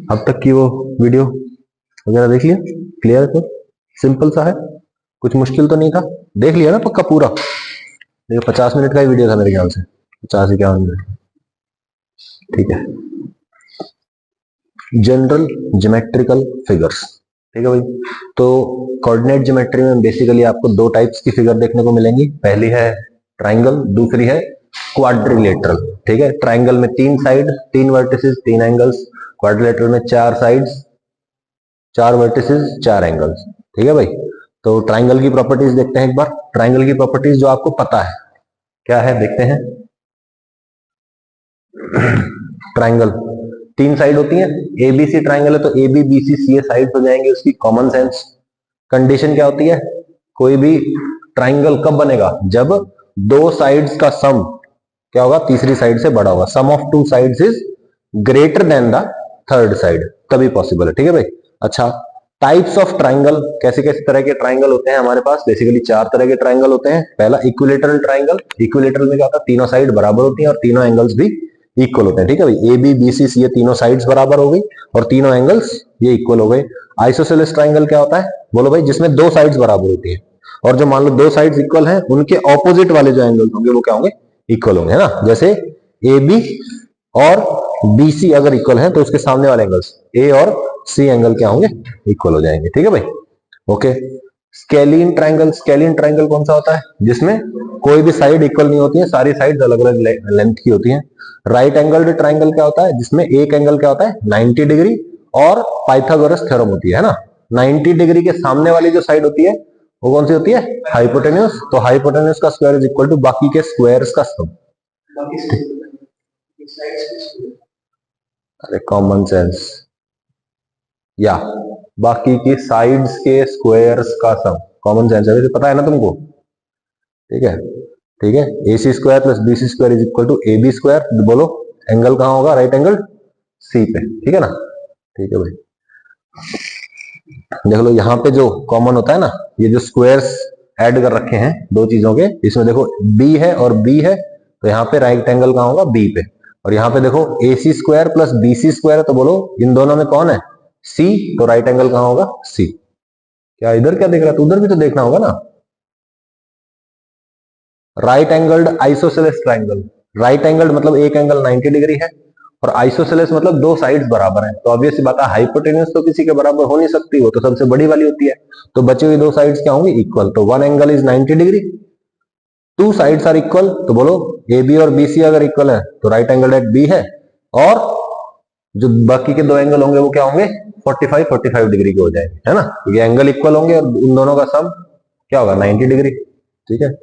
अब तक की वो वीडियो वगैरह देख लिया? क्लियर है? तो सिंपल सा है, कुछ मुश्किल तो नहीं था। देख लिया ना पक्का पूरा? देखो 50 मिनट का ही वीडियो था मेरे ख्याल से, 50-51 मिनट। ठीक है, जनरल ज्योमेट्रिकल फिगर्स। ठीक है भाई, तो कोऑर्डिनेट ज्योमेट्री में बेसिकली आपको दो टाइप्स की फिगर देखने को मिलेंगी। पहली है ट्राइंगल, दूसरी है क्वाड्रिलेटरल। ठीक है, ट्राइंगल में 3 साइड, 3 वर्टिसेस, 3 एंगल्स। क्वाड्रिलेटरल में 4 साइड्स, 4 वर्टिसेस, 4 एंगल्स। ठीक है भाई, तो ट्राइंगल की प्रॉपर्टीज देखते हैं एक बार। ट्राइंगल की प्रॉपर्टीज जो आपको पता है क्या है, देखते हैं। ट्राइंगल 3 साइड होती है, एबीसी ट्राइंगल है तो A B B C C side हो जाएंगे उसकी। कॉमन सेंस कंडीशन क्या होती है, कोई भी ट्राइंगल कब बनेगा, जब दो साइड्स का सम क्या होगा, तीसरी साइड से बड़ा होगा। Sum of two sides is greater than the third side, तभी पॉसिबल है। ठीक है भाई। अच्छा, टाइप्स ऑफ ट्राइंगल, कैसे कैसे तरह के ट्राइंगल होते हैं हमारे पास? बेसिकली 4 तरह के ट्राइंगल होते हैं। पहला इक्विलेटरल ट्राइंगल। इक्विलेटरल में क्या होता है, तीनों साइड बराबर होती हैं और तीनों एंगल्स भी इक्वल होते हैं। ठीक है भाई, ए बी बी सी सी ये तीनों साइड्स बराबर हो गई और तीनों एंगल्स ये इक्वल हो गए। आइसोसेलेस ट्राइंगल क्या होता है, बोलो भाई? जिसमें दो साइड्स बराबर होती है और जो मान लो दो साइड्स इक्वल हैं, उनके ऑपोजिट वाले जो एंगल्स होंगे वो क्या होंगे, इक्वल होंगे, है ना। जैसे ए बी और बी सी अगर इक्वल हैं तो उसके सामने वाले एंगल्स ए और सी एंगल क्या होंगे, इक्वल हो जाएंगे। ठीक है भाई, okay. Scalene triangle, scalene triangle कौन सा होता है, जिसमें कोई भी साइड इक्वल नहीं होती है, सारी साइड अलग अलग लेंथ की होती हैं। राइट एंगल्ड ट्राइंगल क्या होता है, जिसमें एक एंगल क्या होता है 90 डिग्री और पाइथागोरस थ्योरम होती है ना। 90 डिग्री के सामने वाली जो साइड होती है वो कौन सी होती है, हाइपोटेन्यूस। तो हाइपोटेन्यूस का स्क्वायर इज इक्वल टू बाकी के स्क्वायर्स का सम। अरे कॉमन सेंस, या बाकी की साइड्स के स्क्वायर्स का सम, कॉमन सेंस है, पता है ना तुमको? ठीक है, ठीक है। A C square plus B C square is equal to A B square. बोलो एंगल कहां होगा, राइट एंगल सी पे। ठीक है ना, ठीक है भाई। देख लो यहाँ पे जो कॉमन होता है ना, ये जो स्क्वायर्स ऐड कर रखे हैं दो चीजों के, इसमें देखो बी है और बी है, तो यहाँ पे राइट एंगल कहां होगा, बी पे। और यहाँ पे देखो A C square plus B C square है, तो बोलो इन दोनों में कौन है, सी, तो राइट एंगल कहां होगा, सी। क्या इधर क्या देख रहा है, तो उधर भी तो देखना होगा ना। Right angled isosceles triangle, right angled मतलब एक एंगल 90 डिग्री है और आइसोसेलेस मतलब दो साइड्स बराबर हैं। तो ऑब्वियस बात है हाइपोटेन्यूस तो किसी के बराबर हो नहीं सकती, वो तो सबसे बड़ी वाली होती है। तो बची हुई दो साइड्स क्या होंगी, इक्वल। तो one angle is 90 degree, two sides are equal, तो बोलो ए बी और बी सी अगर इक्वल है तो राइट एंगल एट बी है, और जो बाकी के दो एंगल होंगे वो क्या होंगे, 45 डिग्री के हो जाएंगे, है ना। ये एंगल इक्वल होंगे और उन दोनों का सम क्या होगा, 90 डिग्री। ठीक है।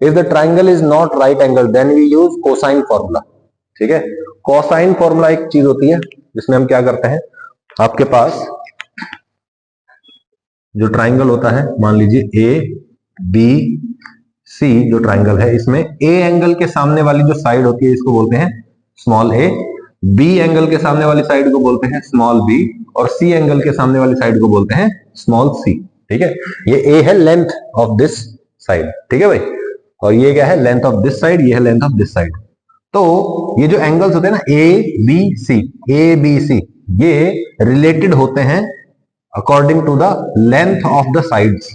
If the triangle is not right angle then we use cosine formula. ठीक है, कोसाइन फॉर्मूला एक चीज होती है जिसमें हम क्या करते हैं, आपके पास जो ट्राइंगल होता है, मान लीजिए ए बी सी जो ट्राइंगल है, इसमें ए एंगल के सामने वाली जो साइड होती है इसको बोलते हैं स्मॉल ए, बी एंगल के सामने वाली साइड को बोलते हैं स्मॉल बी, और सी एंगल के सामने वाली साइड को बोलते हैं स्मॉल सी। ठीक है, ये ए है लेंथ ऑफ दिस साइड। ठीक है भाई, और ये क्या है, लेंथ ऑफ दिस साइड, ये है लेंथ ऑफ दिस साइड। तो ये जो एंगल्स होते हैं ना ए बी सी, ये रिलेटेड होते हैं according to the length of the sides.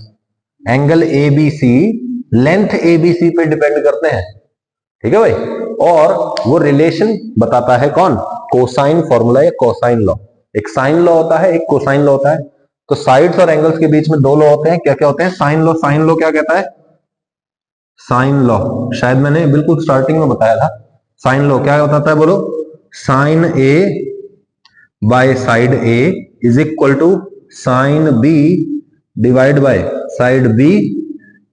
Angle A B C length A B C पे डिपेंड करते हैं। ठीक है भाई, और वो रिलेशन बताता है कौन, कोसाइन फॉर्मूला या कोसाइन लॉ। एक साइन लॉ होता है, एक कोसाइन लॉ होता है। तो साइड्स और एंगल्स के बीच में दो लॉ होते हैं, क्या क्या होते हैं, साइन लॉ। साइन लॉ क्या कहता है, साइन लॉ शायद मैंने बिल्कुल स्टार्टिंग में बताया था। साइन लॉ क्या बताता है, बोलो, sine A by side A is equal to sine B divide by side B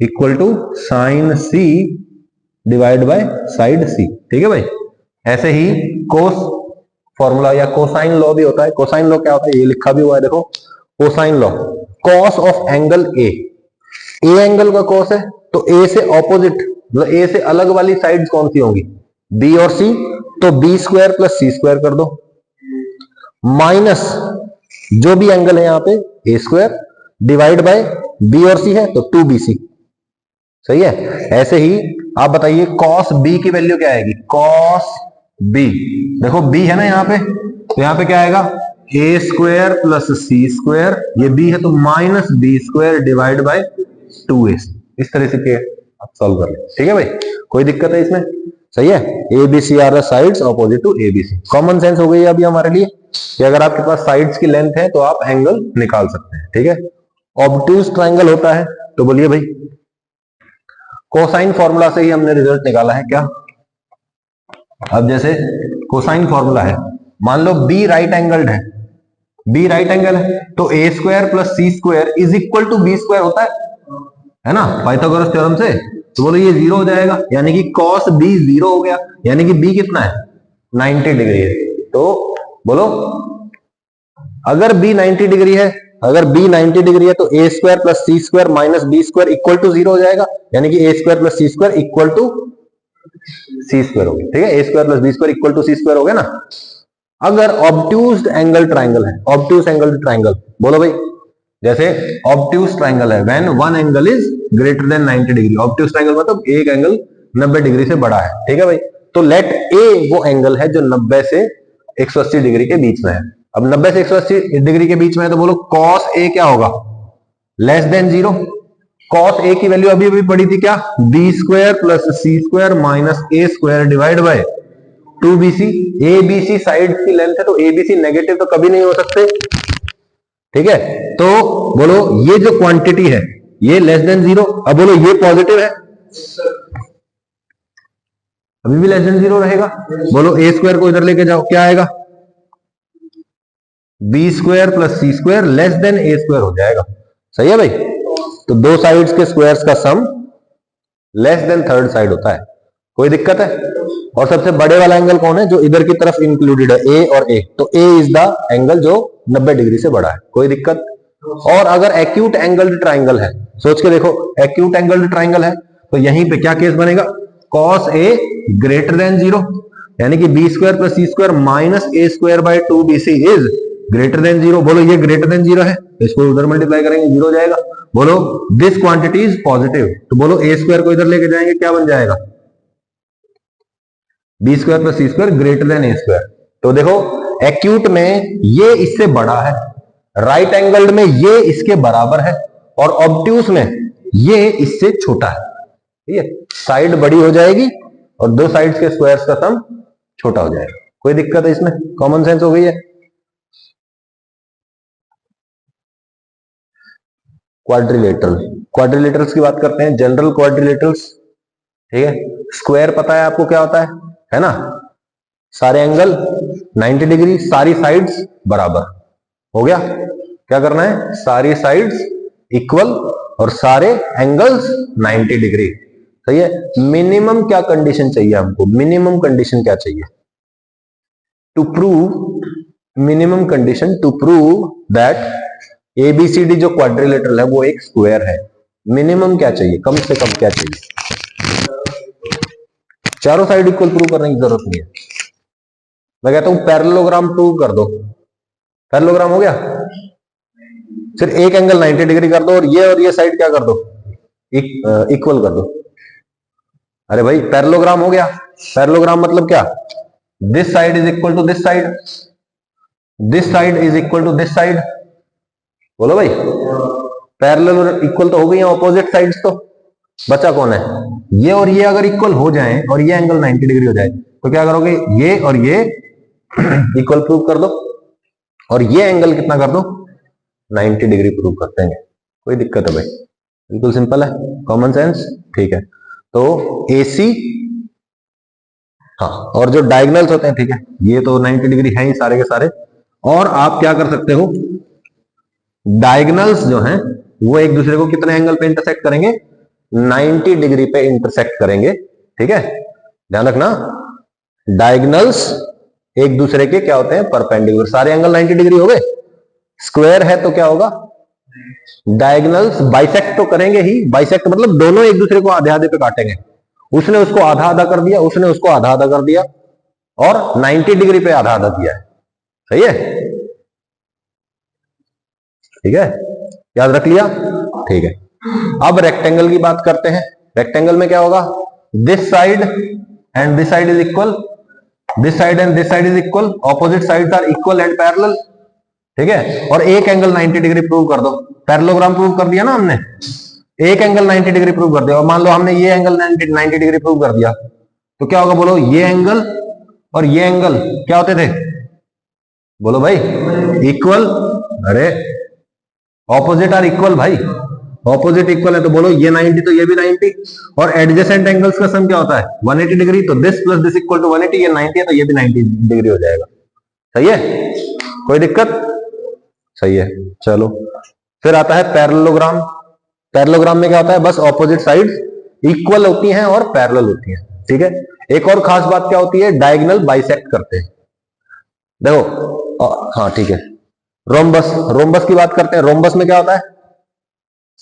equal to sine C divide by side C. ठीक है भाई, ऐसे ही कोस फॉर्मूला या कोसाइन लॉ भी होता है। कोसाइन लॉ क्या होता है, ये लिखा भी हुआ है, देखो cosine law, cos of angle A, A angle का कॉस है, तो ए से ऑपोजिट मतलब ए से अलग वाली साइड कौन सी होंगी, बी और सी, तो बी स्क्वायर प्लस सी स्क्वायर कर दो, माइनस जो भी एंगल है यहां पे ए स्क्वायर डिवाइड बाय बी और सी है तो 2bc। सही है। ऐसे ही आप बताइए कॉस बी की वैल्यू क्या आएगी, कॉस बी, देखो बी है ना यहाँ पे, तो यहाँ पे क्या आएगा A square plus C square, ये बी है तो minus B square divide by 2a। इस तरह से क्या आप सॉल्व कर ले, ठीक है भाई, कोई दिक्कत है इसमें? सही है। A B C are the sides opposite to A B C. Common sense हो गई अभी हमारे लिए कि अगर आपके पास साइड्स की लेंथ है तो आप एंगल निकाल सकते हैं, ठीक है। ऑब्ट्यूज ट्रायंगल होता है तो बोलिए भाई, कोसाइन फॉर्मूला से ही हमने रिजल्ट निकाला है क्या? अब जैसे कोसाइन फॉर्मूला है, मान लो बी राइट एंगल्ड है, बी राइट एंगल है तो A square plus C square is equal to B square होता है ना, पाइथागोरस थ्योरम से। तो बोलो ये जीरो हो जाएगा, यानी कि cos b जीरो हो गया, यानी कि b कितना है 90 डिग्री है। तो बोलो अगर b 90 डिग्री है, अगर b 90 डिग्री है तो a square plus C square minus B square equal to zero हो जाएगा, यानी कि a square plus C square equal to c square हो गया, ठीक है। a square plus b square equal to c square हो गया ना। अगर ऑब्ट्यूज एंगल ट्राइंगल है, ऑब्ट्यूज एंगल ट्राइंगल, बोलो भाई, जैसे ऑब्ट्यूज ट्राइंगल है when one angle is greater than 90 degree. Obtuse triangle मतलब एक एंगल 90 डिग्री से बड़ा है, ठीक है भाई। तो लेट ए वो एंगल है जो 90 से 180 डिग्री के बीच में है। अब 90 से 180 डिग्री के बीच में है तो बोलो cos ए क्या होगा, less than zero. cos a की वैल्यू अभी अभी पड़ी थी क्या, b square plus C square minus a square divide by 2bc। A B c side की लेंथ है तो ए बी सी नेगेटिव तो कभी नहीं हो सकते, ठीक है। तो बोलो ये जो क्वांटिटी है ये लेस देन जीरो। अब बोलो ये पॉजिटिव है, अभी भी लेस देन जीरो रहेगा। बोलो ए स्क्वायर को इधर लेके जाओ, क्या आएगा, बी स्क्वायर प्लस सी स्क्वायर लेस देन ए स्क्वायर हो जाएगा। सही है भाई। तो दो साइड्स के स्क्वायर्स का sum less than third side होता है, कोई दिक्कत है? और सबसे बड़े वाला एंगल कौन है, जो इधर की तरफ इंक्लूडेड है, ए और ए। तो ए इज द एंगल जो 90 डिग्री से बड़ा है, कोई दिक्कत? और अगर एक्यूट एंगल्ड ट्राइंगल है, सोच के देखो, एक्यूट एंगल्ड ट्राइंगल है तो यहीं पे क्या केस बनेगा, cos a greater than zero, यानी कि b square plus C square minus a square by 2bc is greater than zero. बोलो ये ग्रेटर देन जीरो है, इसको उधर मल्टीप्लाई करेंगे जीरो जाएगा। बोलो दिस क्वांटिटी इज पॉजिटिव, तो बोलो ए स्क्वायर को इधर लेके जाएंगे, क्या बन जाएगा, बी स्क्वायर प्लस सी स्क्वायर ग्रेटर देन ए स्क्वायर। तो देखो एक्यूट में ये इससे बड़ा है, राइट एंगल्ड में ये इसके बराबर है, और ऑब्ट्यूज में ये इससे छोटा है, ठीक है। साइड बड़ी हो जाएगी और दो साइड्स के स्क्वायर्स का सम छोटा हो जाएगा, कोई दिक्कत है इसमें? कॉमन सेंस हो गई है। क्वाड्रिलेटरल, क्वाड्रिलेटरल्स की बात करते हैं, जनरल क्वाड्रिलेटरल्स, ठीक है। स्क्वायर पता है आपको क्या होता है ना, सारे एंगल 90 डिग्री, सारी साइड्स बराबर, हो गया। क्या करना है, सारी साइड्स इक्वल और सारे एंगल्स 90 डिग्री, सही है। मिनिमम क्या कंडीशन चाहिए हमको, मिनिमम कंडीशन क्या चाहिए to prove, minimum condition to prove that ABCD जो क्वाड्रिलेटरल है वो एक स्क्वायर है। मिनिमम क्या चाहिए, कम से कम क्या चाहिए? चारों साइड इक्वल प्रूव करने की जरूरत नहीं है। मैं कहता हूं पैरेललोग्राम प्रूव कर दो, पैरेललोग्राम हो गया, सिर्फ एक एंगल 90 डिग्री कर दो और ये साइड क्या कर दो, इक्वल कर दो। अरे भाई पैरेललोग्राम हो गया। पैरेललोग्राम मतलब क्या, this side is equal to this side, this side is equal to this side. बोलो भाई, पैरेलल इक्वल तो हो गई, ऑपोजिट साइड्स तो बचा कौन है, ये और ये अगर इक्वल हो जाए और ये एंगल 90 डिग्री हो जाए तो क्या करोगे, ये और ये इक्वल प्रूव कर दो और ये एंगल कितना कर दो, 90 डिग्री प्रूव कर देंगे, कोई दिक्कत है भाई? बिल्कुल सिंपल है, कॉमन सेंस, ठीक है। तो AC, हाँ, और जो डायगनल्स होते हैं, ठीक है, ये तो 90 डिग्री है ही सारे के सारे। और आप क्या कर सकते हो, डायगनल्स जो हैं वो एक दूसरे को कितने एंगल पे इंटरसेक्ट करेंगे, 90 डिग्री पे इंटरसेक्ट करेंगे, ठीक है, ध्यान रखना। डायगनल्स एक दूसरे के क्या होते हैं, परपेंडिकुलर, सारे एंगल 90 डिग्री हो गए। स्क्वायर है तो क्या होगा, डायगनल्स बाइसेक्ट तो करेंगे ही, बाइसेक्ट मतलब दोनों एक दूसरे को आधे आधे पे काटेंगे, उसने उसको आधा आधा कर दिया, उसने उसको आधा आधा कर दिया, और 90 डिग्री पे आधा आधा किया है, सही है, ठीक है, याद रख लिया, ठीक है। अब रेक्टेंगल की बात करते हैं। रेक्टेंगल में क्या होगा, this side and this side is equal, this side and this side is equal, opposite sides are equal and parallel, ठीक है, और एक एंगल 90 डिग्री प्रूव कर दो। पैरेललोग्राम प्रूव कर दिया ना हमने, एक एंगल 90 डिग्री प्रूव कर दिया, और मान लो हमने ये एंगल 90 डिग्री प्रूव कर दिया, तो क्या होगा बोलो, ये एंगल और ये एंगल क्या होते थे, बोलो भाई, इक्वल। अरे ऑपोजिट आर इक्वल भाई, ऑपोजिट इक्वल है तो बोलो ये 90 तो ये भी 90, और एडजेसेंट एंगल्स का सम क्या होता है 180 डिग्री, तो this plus this equal to 180, ये 90 है तो ये भी 90 डिग्री हो जाएगा। सही है, कोई दिक्कत? सही है। चलो फिर आता है पैरेललोग्राम। पैरेललोग्राम में क्या होता है, बस ऑपोजिट साइड इक्वल होती हैं और पैरेलल होती हैं। ठीक है, एक और खास बात क्या होती है, डायगोनल बाइसेक्ट करते हैं। देखो हाँ ठीक है, रोम्बस, रोम्बस की बात करते हैं। रोम्बस में क्या होता है,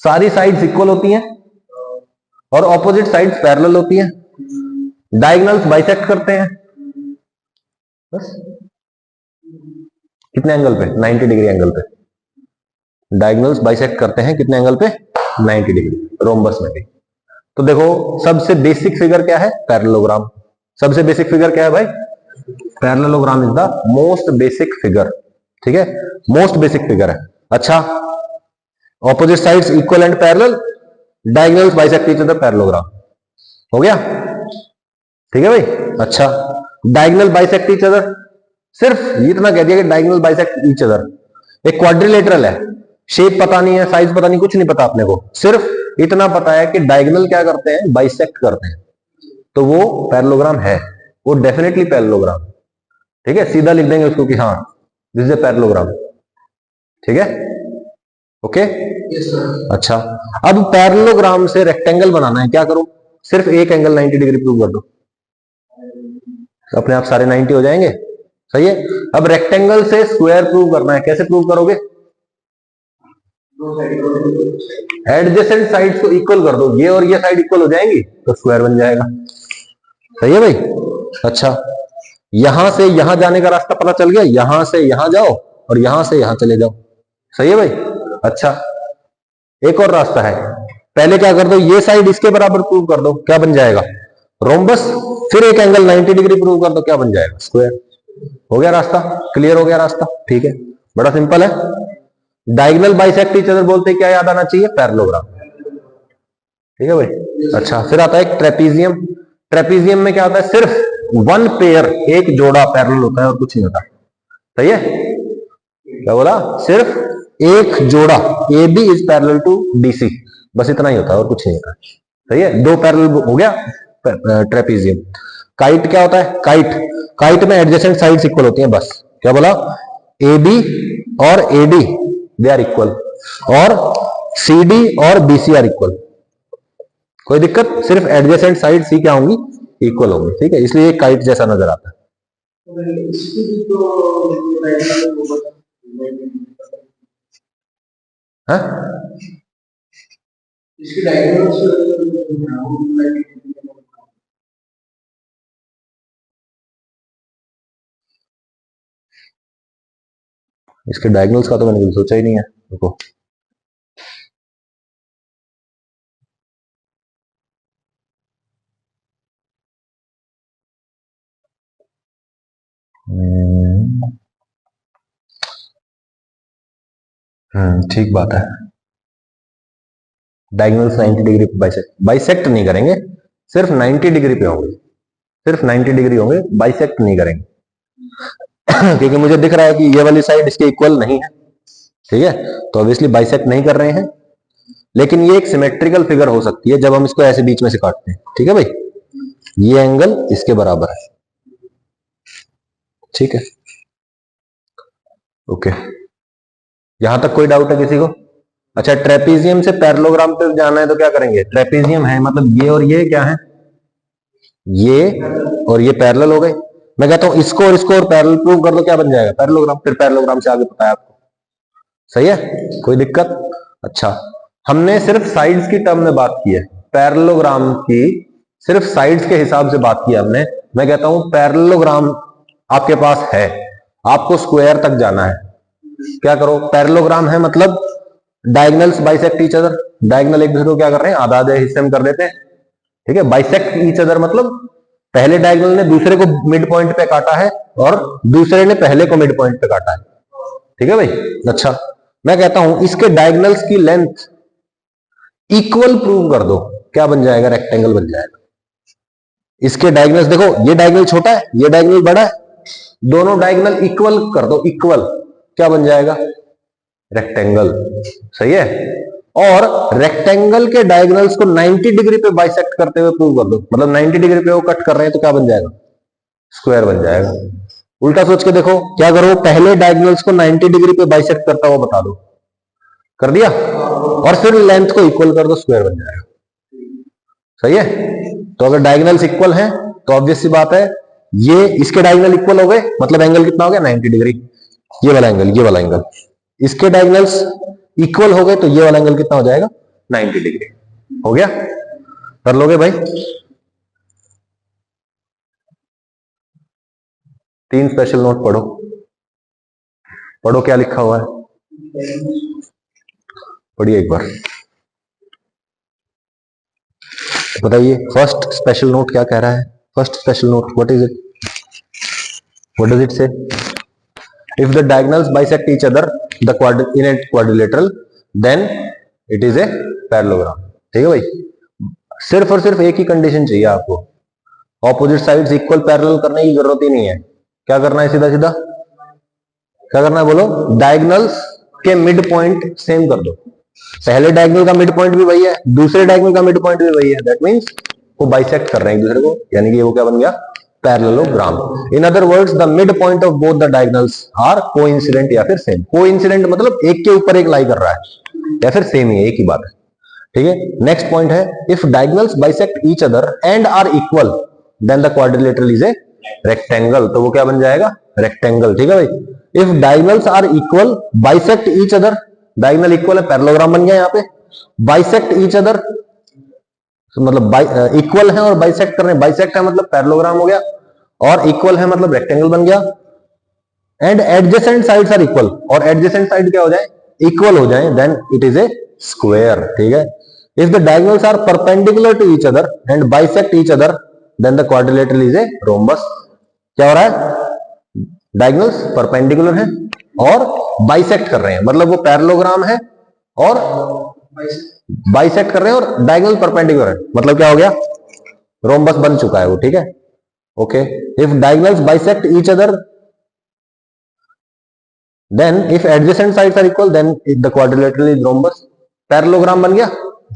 सारी साइड्स इक्वल होती हैं और ऑपोजिट साइड्स पैरेलल होती हैं, डायगोनल्स बाइसेक्ट करते हैं बस। कितने एंगल पे, 90 डिग्री एंगल पे डायगोनल्स बाइसेक्ट करते हैं, कितने एंगल पे, 90 डिग्री, रोम्बस में भी। तो देखो सबसे बेसिक फिगर क्या है, पैरेललोग्राम। सबसे बेसिक फिगर क्या है भाई, parallelogram is the most basic figure. ठीक है, मोस्ट बेसिक फिगर है। अच्छा, opposite sides equal and parallel, diagonals bisect each other, parallelogram हो गया। ठीक है भाई। अच्छा, डायगोनल बाइसेक्ट ईच अदर, सिर्फ इतना कह दिया कि डायगोनल बाइसेक्ट ईच अदर। एक क्वाड्रिलेटरल है, शेप पता नहीं है, साइज पता नहीं, कुछ नहीं पता अपने को, सिर्फ इतना पता है कि डायगोनल क्या करते हैं, बाइसेक्ट करते हैं, तो वो पैरेललोग्राम है, वो डेफिनेटली पैरेललोग्राम। ठीक है, सीधा लिख देंगे उसको कि हाँ दिस इज ए पैरेललोग्राम। ठीक है, ओके। अच्छा, अब पैरेललोग्राम से रेक्टेंगल बनाना है, क्या करूं, सिर्फ एक एंगल 90 डिग्री प्रूव कर दो, अपने आप सारे 90 हो जाएंगे। सही है। अब रेक्टेंगल से स्क्वायर प्रूव करना है, कैसे प्रूव करोगे, एडजेसेंट साइड्स को इक्वल कर दो, ये और ये साइड इक्वल हो जाएंगी तो स्क्वायर बन जाएगा। सही है भाई। अच्छा, यहां से यहां जाने का रास्ता पता चल गया, यहां से यहां जाओ और यहां से यहां चले जाओ। सही है भाई। अच्छा, एक और रास्ता है, पहले क्या कर दो, ये साइड इसके बराबर प्रूव कर दो, क्या बन जाएगा, रोम्बस, फिर एक एंगल 90 डिग्री प्रूव कर दो, क्या बन जाएगा, स्क्वायर। हो गया रास्ता, क्लियर हो गया रास्ता। ठीक है, बड़ा सिंपल है। डायगोनल बाइसेक्ट ईच अदर बोलते क्या याद आना चाहिए, पैरेललोग्राम। ठीक है भाई। अच्छा, फिर आता है ट्रेपीजियम। ट्रेपीजियम में क्या होता है, सिर्फ वन पेयर, एक जोड़ा पैरेलल होता है और कुछ नहीं होता। सही है, क्या बोला, सिर्फ एक जोड़ा, A B is parallel to DC, बस इतना ही होता है और कुछ नहीं होता। सही है, दो पैरेलल हो गया ट्रेपीजियम। काइट क्या होता है, काइट, काइट में एडजेसेंट साइड्स इक्वल होती हैं, बस। क्या बोला, ए बी और A D they are equal, और सी डी और बी सी आर इक्वल। कोई दिक्कत, सिर्फ एडजेसेंट साइड सी क्या होंगी, इक्वल होंगी। ठीक है, इसलिए काइट जैसा नजर आता है। इसकी इसके डायगोनल्स का तो मैंने कभी सोचा ही नहीं है। देखो ठीक बात है, डायगोनल्स 90 डिग्री पे बाइसेक्ट नहीं करेंगे, सिर्फ 90 डिग्री पे होंगे, सिर्फ 90 डिग्री होंगे, बाइसेक्ट नहीं करेंगे। क्योंकि मुझे दिख रहा है कि ये वाली साइड इसके इक्वल नहीं है। ठीक है, तो ऑब्वियसली बाइसेक्ट नहीं कर रहे हैं, लेकिन ये एक सिमेट्रिकल फिगर हो सकती है जब हम इसको ऐसे बीच में से काटते हैं। ठीक है भाई, ये एंगल इसके बराबर है। ठीक है, ओके, यहां तक कोई डाउट है किसी को? अच्छा, ट्रेपीजियम से पैरेललोग्राम पे जाना है तो क्या करेंगे, ट्रेपीजियम है मतलब ये और ये क्या है, ये और ये पैरेलल हो गए। मैं कहता हूं इसको और पैरेलल प्रूव कर दो, क्या बन जाएगा, पैरेललोग्राम। फिर पैरेललोग्राम से आगे पता है आपको। सही है, कोई दिक्कत? अच्छा, हमने सिर्फ साइड्स की टर्म में बात की है, पैरेललोग्राम की सिर्फ साइड्स के हिसाब से बात की हमने। मैं कहता हूं पैरेललोग्राम आपके पास है, आपको स्क्वायर तक जाना है, क्या करो, पैरेललोग्राम है मतलब diagonals bisect each other, diagonal एक दूसरे को क्या कर रहे हैं, आधा आधे हिस्से में कर देते हैं। ठीक है, बाइसेक्ट ईच अदर मतलब पहले डायगोनल ने दूसरे को मिड पॉइंट पे काटा है और दूसरे ने पहले को मिड पॉइंट पे काटा है। ठीक है भाई। अच्छा, मैं कहता हूं इसके डायगोनल्स की लेंथ इक्वल प्रूव कर दो, क्या बन जाएगा? रेक्टेंगल बन जाएगा। इसके डायगोनल्स देखो, ये डायगोनल छोटा है, ये डायगोनल बड़ा है, दोनों डायगोनल इक्वल कर दो, इक्वल, क्या बन जाएगा? रेक्टेंगल। सही है। और रेक्टेंगल के डायगोनल्स को 90 डिग्री पे बाइसेक्ट करते हुए प्रूव कर दो, मतलब 90 डिग्री पे वो कट कर रहे हैं तो क्या बन जाएगा? स्क्वायर बन जाएगा। उल्टा सोच के देखो, क्या करो? पहले डायगोनल्स को 90 डिग्री पे बाइसेक्ट करता हुआ बता दो, कर दिया, और फिर लेंथ को इक्वल कर दो, स्क्वायर बन जाएगा। सही है। तो अगर डायगोनल्स इक्वल हैं तो ऑब्वियस सी बात है, ये इसके डायगोनल इक्वल हो गए, मतलब एंगल कितना हो गया? 90 डिग्री। ये वाला एंगल, ये वाला एंगल, इसके डायगोनल्स इक्वल हो गए तो ये वाला एंगल कितना हो जाएगा? 90 डिग्री। हो गया? कर लोगे भाई? 3 स्पेशल नोट पढ़ो, पढ़ो क्या लिखा हुआ है, पढ़िए एक बार, बताइए। फर्स्ट स्पेशल नोट क्या कह रहा है? First special note, what is it? What does it say? If the diagonals bisect each other in a quadrilateral then it is a parallelogram. ठीक है भाई। सिर्फ और सिर्फ एक ही कंडीशन चाहिए आपको, ऑपोजिट साइड्स इक्वल पैरेलल करने की जरूरत ही नहीं है। क्या करना है? सीधा सीधा क्या करना है बोलो? डायगोनल्स के मिड पॉइंट सेम कर दो। पहले डायगोनल का मिड पॉइंट भी वही है, दूसरे डायगोनल का मिड पॉइंट भी वही है, दैट मींस वो बाइसेक्ट कर रहे हैं एक दूसरे को, यानी कि वो क्या बन गया? Parallelogram. In other words the mid point of both the diagonals are coincident या फिर सेम। कोइंसिडेंट मतलब एक के ऊपर एक लाई कर रहा है, या फिर सेम ही है, एक ही बात है। ठीक है। नेक्स्ट पॉइंट है, if diagonals bisect each other and are equal then the quadrilateral is a rectangle. तो वो क्या बन जाएगा? रेक्टेंगल। ठीक है भाई। If diagonals are equal bisect each other, diagonal equal है, पैरेललोग्राम बन गया यहाँ पे। बाइसेक्ट ईच अदर मतलब इक्वल है और बाइसेक्ट कर रहे हैं, बाइसेक्ट है मतलब पैरेललोग्राम हो गया, और इक्वल है मतलब रेक्टेंगल बन गया। And adjacent sides are equal, और एडजेसेंट साइड क्या हो जाए? इक्वल हो जाए, then it is a square. ठीक है। If the diagonals are perpendicular to each other and bisect each other then the quadrilateral is a rhombus. क्या हो रहा है? डायगोनल्स परपेंडिकुलर है और बाइसेक्ट कर रहे हैं, मतलब वो पैरेललोग्राम है और बाइसेक्ट कर रहे हैं, और डायगोनल परपेंडिकुलर है, मतलब क्या हो गया? रोम्बस बन चुका है वो। ठीक है। Okay. If diagonals bisect each other then if adjacent sides are equal then the quadrilateral is rhombus. Parallelogram बन गया,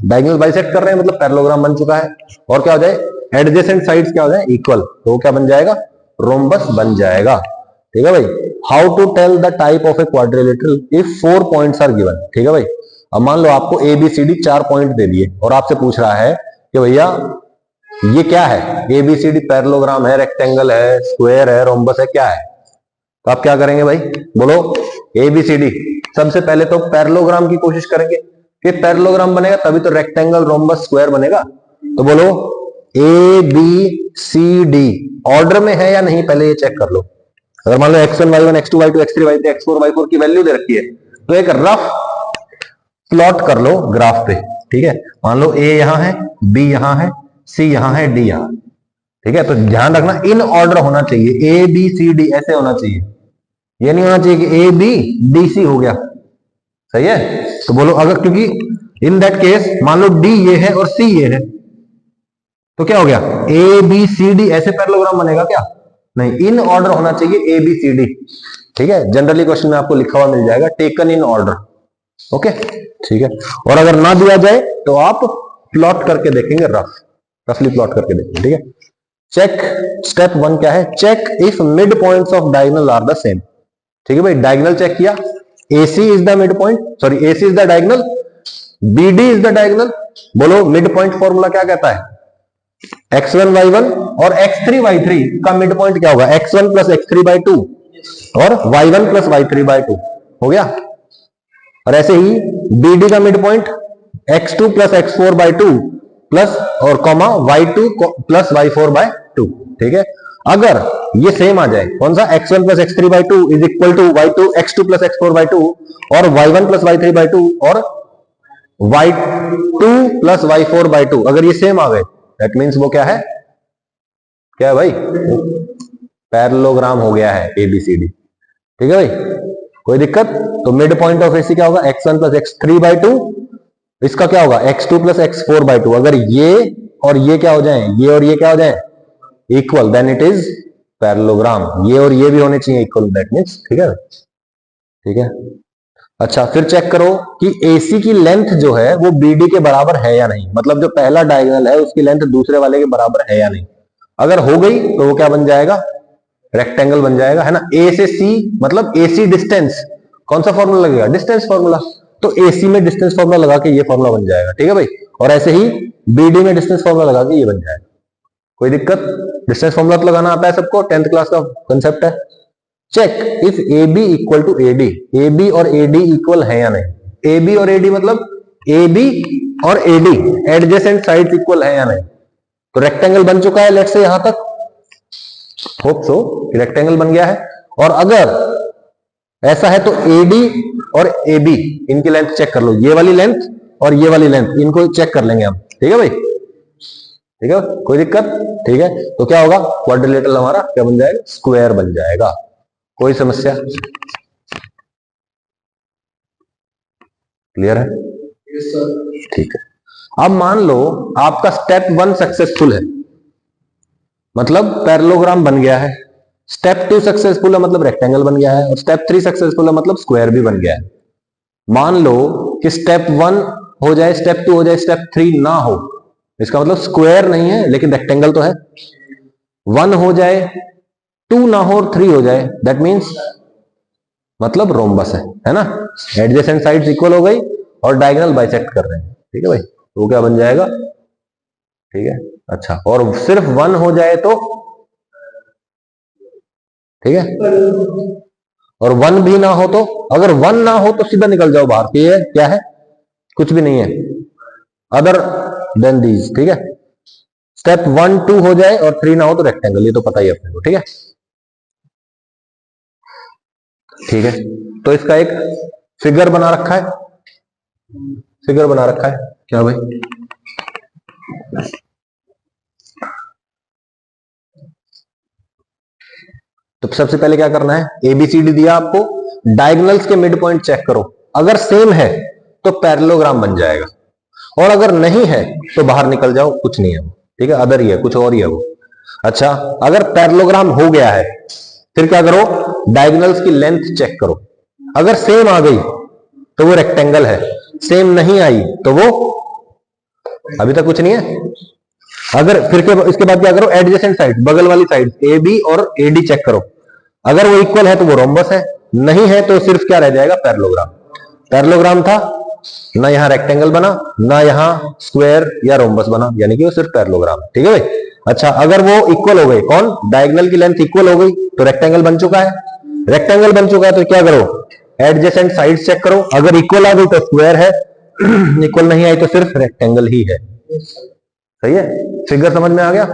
डायगोनल बाइसेक्ट कर रहे हैं मतलब पैरेललोग्राम बन चुका है, और क्या हो जाए? एडजेसेंट साइड्स क्या हो जाए? इक्वल, तो वो क्या बन जाएगा? रोम्बस बन जाएगा। ठीक है भाई। How to tell the type of a quadrilateral if 4 points are given. ठीक है भाई। अब मान लो आपको ABCD 4 पॉइंट दे दिए और आपसे पूछ रहा है कि भैया ये क्या है? ABCD पैरेललोग्राम है, रेक्टेंगल है, स्क्वायर है, रोम्बस है, क्या है? तो आप क्या करेंगे भाई? बोलो ABCD। सबसे पहले तो पैरेललोग्राम की कोशिश करेंगे कि पैरेललोग्राम बनेगा तभी तो रेक्टेंगल, रोम्बस, स्क्वायर बनेगा। तो बोलो ABCD ऑर्डर में है या नहीं, पहले ये चेक कर लो। अगर मान लो X1 Y1 X2 Y2 X3 Y3 X4 Y4 की वैल्यू दे रखी है तो एक रफ प्लॉट कर लो ग्राफ पे। ठीक है। मान लो A यहां है, B यहां है, C यहां है, D यहां। ठीक है। तो ध्यान रखना इन ऑर्डर होना चाहिए, ABCD ऐसे होना चाहिए, ये नहीं होना चाहिए कि ABDC हो गया। सही है। तो बोलो अगर, क्योंकि इन दैट केस मान लो D ये है और C ये है, तो क्या हो गया? ABCD ऐसे पैरेललोग्राम बनेगा क्या? नहीं, इन ऑर्डर होना चाहिए ABCD। ठीक है। जनरली क्वेश्चन में आपको लिखा हुआ मिल जाएगा टेकन इन ऑर्डर। ओके। ठीक है। और अगर ना दिया जाए तो आप प्लॉट करके देखेंगे, रफली प्लॉट करके देखेंगे। ठीक है। चेक स्टेप 1 क्या है? Check if mid points of diagonal are the same. ठीक है भाई। डायगोनल चेक किया, AC is the mid point, sorry AC is the diagonal, BD is the diagonal. बोलो मिड पॉइंट फॉर्मूला क्या कहता है? X1 Y1 और X3 Y3 का मिड पॉइंट क्या होगा? X1 प्लस X3 बाई 2 और Y1 प्लस Y3 बाई 2 हो गया। और ऐसे ही BD का mid point X2 plus X4 by 2 plus और comma Y2 plus Y4 by 2। ठीक है। अगर ये सेम आ जाए, कौन सा? X1 plus X3 by 2 is equal to Y2 X2 plus X4 by 2 और Y1 प्लस Y3 बाई 2 और Y2 प्लस Y4 बाई 2, अगर ये सेम आ गए दैट मीन्स वो क्या है? क्या है भाई? पैरेललोग्राम हो गया है ABCD। ठीक है भाई। कोई दिक्कत? तो मिड पॉइंट ऑफ एसी क्या होगा? x1 प्लस x3/2, इसका क्या होगा? x2 plus x4/2। अगर ये और ये क्या हो जाए, ये और ये क्या हो जाए equal, then it is parallelogram. ये और ये भी होने चाहिए इक्वल, दैट मीन्स, ठीक है, ठीक है। अच्छा, फिर चेक करो कि AC की लेंथ जो है वो BD के बराबर है या नहीं, मतलब जो पहला डायगोनल है उसकी लेंथ दूसरे वाले के बराबर है या नहीं। अगर हो गई तो वो क्या बन जाएगा? रेक्टेंगल बन जाएगा, है ना। A से C मतलब AC डिस्टेंस, कौन सा फॉर्मूला लगेगा? Distance formula. तो AC में डिस्टेंस फॉर्मूला लगा के ये फॉर्मूला बन जाएगा, ठीक है भाई। और ऐसे ही BD में डिस्टेंस फॉर्मूला लगा के ये बन जाएगा। कोई दिक्कत? डिस्टेंस फॉर्मूला तो लगाना आता है सबको, 10th क्लास का कंसेप्ट है। Check if AB equal to AD, AB और AD इक्वल है या नहीं। AB और AD मतलब AB और AD एडजेसेंट साइड्स इक्वल है या नहीं। तो रेक्टेंगल बन चुका है, लेट्स से यहां तक, होप सो रेक्टेंगल बन गया है। और अगर ऐसा है तो AD और AB इनकी लेंथ चेक कर लो, ये वाली लेंथ और ये वाली लेंथ, इनको चेक कर लेंगे हम, ठीक है भाई, ठीक है, कोई दिक्कत? ठीक है, तो क्या होगा? क्वाड्रिलेटरल हमारा क्या बन जाएगा? स्क्वायर बन जाएगा। कोई समस्या? क्लियर है? Yes sir. ठीक है। अब मान लो आपका स्टेप 1 सक्सेसफुल है, मतलब पैरेललोग्राम बन गया है। स्टेप 2 सक्सेसफुल है, मतलब रेक्टेंगल बन गया है। और स्टेप 3 सक्सेसफुल है, मतलब स्क्वायर भी बन गया है। मान लो कि स्टेप 1 हो जाए, स्टेप 2 हो जाए, स्टेप 3 ना हो, इसका मतलब स्क्वायर नहीं है लेकिन रेक्टेंगल तो है। 1 हो जाए, 2 ना हो और 3 हो जाए, दैट मीन्स मतलब रोम्बस है ना। एडजेसेंट साइड्स इक्वल हो गई और डायगोनल बाइसेक्ट कर रहे हैं, ठीक है भाई, तो वो क्या बन जाएगा? ठीक है। अच्छा, और सिर्फ 1 हो जाए तो, ठीक है, और 1 भी ना हो तो, अगर 1 ना हो तो सीधा निकल जाओ बाहर, कि ये क्या है? कुछ भी नहीं है अदर देन दीज, ठीक है। स्टेप 1 2 हो जाए और 3 ना हो तो रेक्टेंगल, ये तो पता ही है अपने को, ठीक है, ठीक है। तो इसका एक फिगर बना रखा है, फिगर बना रखा है क्या भाई? तो सबसे पहले क्या करना है? ABCD दिया आपको, डायगोनल्स के मिड पॉइंट चेक करो, अगर सेम है तो पैरेललोग्राम बन जाएगा, और अगर नहीं है तो बाहर निकल जाओ, कुछ नहीं है वो, ठीक है, अदर ही है, कुछ और ही है वो। अच्छा, अगर पैरेललोग्राम हो गया है फिर क्या करो? डायगोनल्स की लेंथ चेक करो, अगर सेम आ गई तो वो रेक्टेंगल है, सेम नहीं आई तो वो अभी तक कुछ नहीं है। अगर फिर इसके बाद क्या करो? एडजेसेंट साइड, बगल वाली साइड AB और AD चेक करो, अगर वो इक्वल है तो वो रोम्बस है, नहीं है तो सिर्फ क्या रह जाएगा? पैरेललोग्राम। पैरेललोग्राम था ना, यहां रेक्टेंगल बना ना यहां स्क्वायर या रोम्बस बना, यानी कि वो सिर्फ पैरेललोग्राम, ठीक है भाई। अच्छा, अगर वो इक्वल हो गए, कौन? डायगोनल की लेंथ इक्वल हो गई तो रेक्टेंगल बन चुका है। रेक्टेंगल बन चुका है तो क्या करो? एडजेसेंट साइड चेक करो, अगर इक्वल आ गई तो स्क्वायर है, इक्वल नहीं आई तो सिर्फ रेक्टेंगल ही है। सही है? फिगर समझ में आ गया?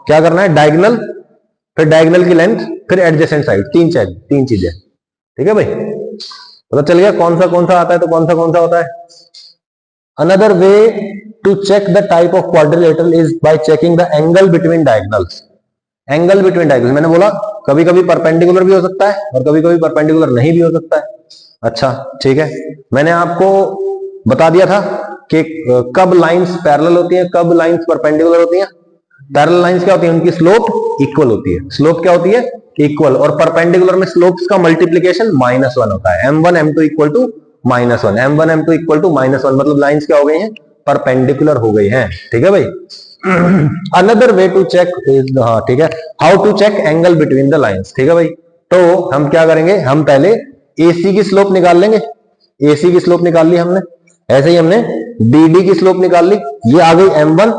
क्या करना है? डायगोनल, फिर डायगोनल की लेंथ, फिर एडजेसेंट साइड, तीन चीजें, ठीक है भाई। पता चल गया कौन सा आता है तो कौन सा होता है। Another way to check the type of quadrilateral is by checking the angle between diagonals. Angle between diagonals, मैंने बोला कभी कभी परपेंडिकुलर भी हो सकता है और कभी कभी परपेंडिकुलर नहीं भी हो सकता है। अच्छा, ठीक है, मैंने आपको बता दिया था कि कब लाइंस पैरेलल होती हैं, कब लाइंस परपेंडिकुलर होती हैं। पैरेलल लाइंस क्या होती है? उनकी स्लोप इक्वल होती है। स्लोप क्या होती है? इक्वल। और परपेंडिकुलर में स्लोप्स का मल्टीप्लीकेशन -1 होता है। m1 m2 equal to -1, m1 m2 equal to -1, मतलब लाइंस क्या हो गई हैं? परपेंडिकुलर हो गई हैं, ठीक है भाई। Another way to check is, हाँ ठीक है, how to check angle between the lines, ठीक है भाई। तो हम क्या करेंगे? हम पहले AC की स्लोप निकाल लेंगे। AC की स्लोप निकाल ली हमने, ऐसे ही हमने BD की स्लोप निकाल ली, ये आ गई m1,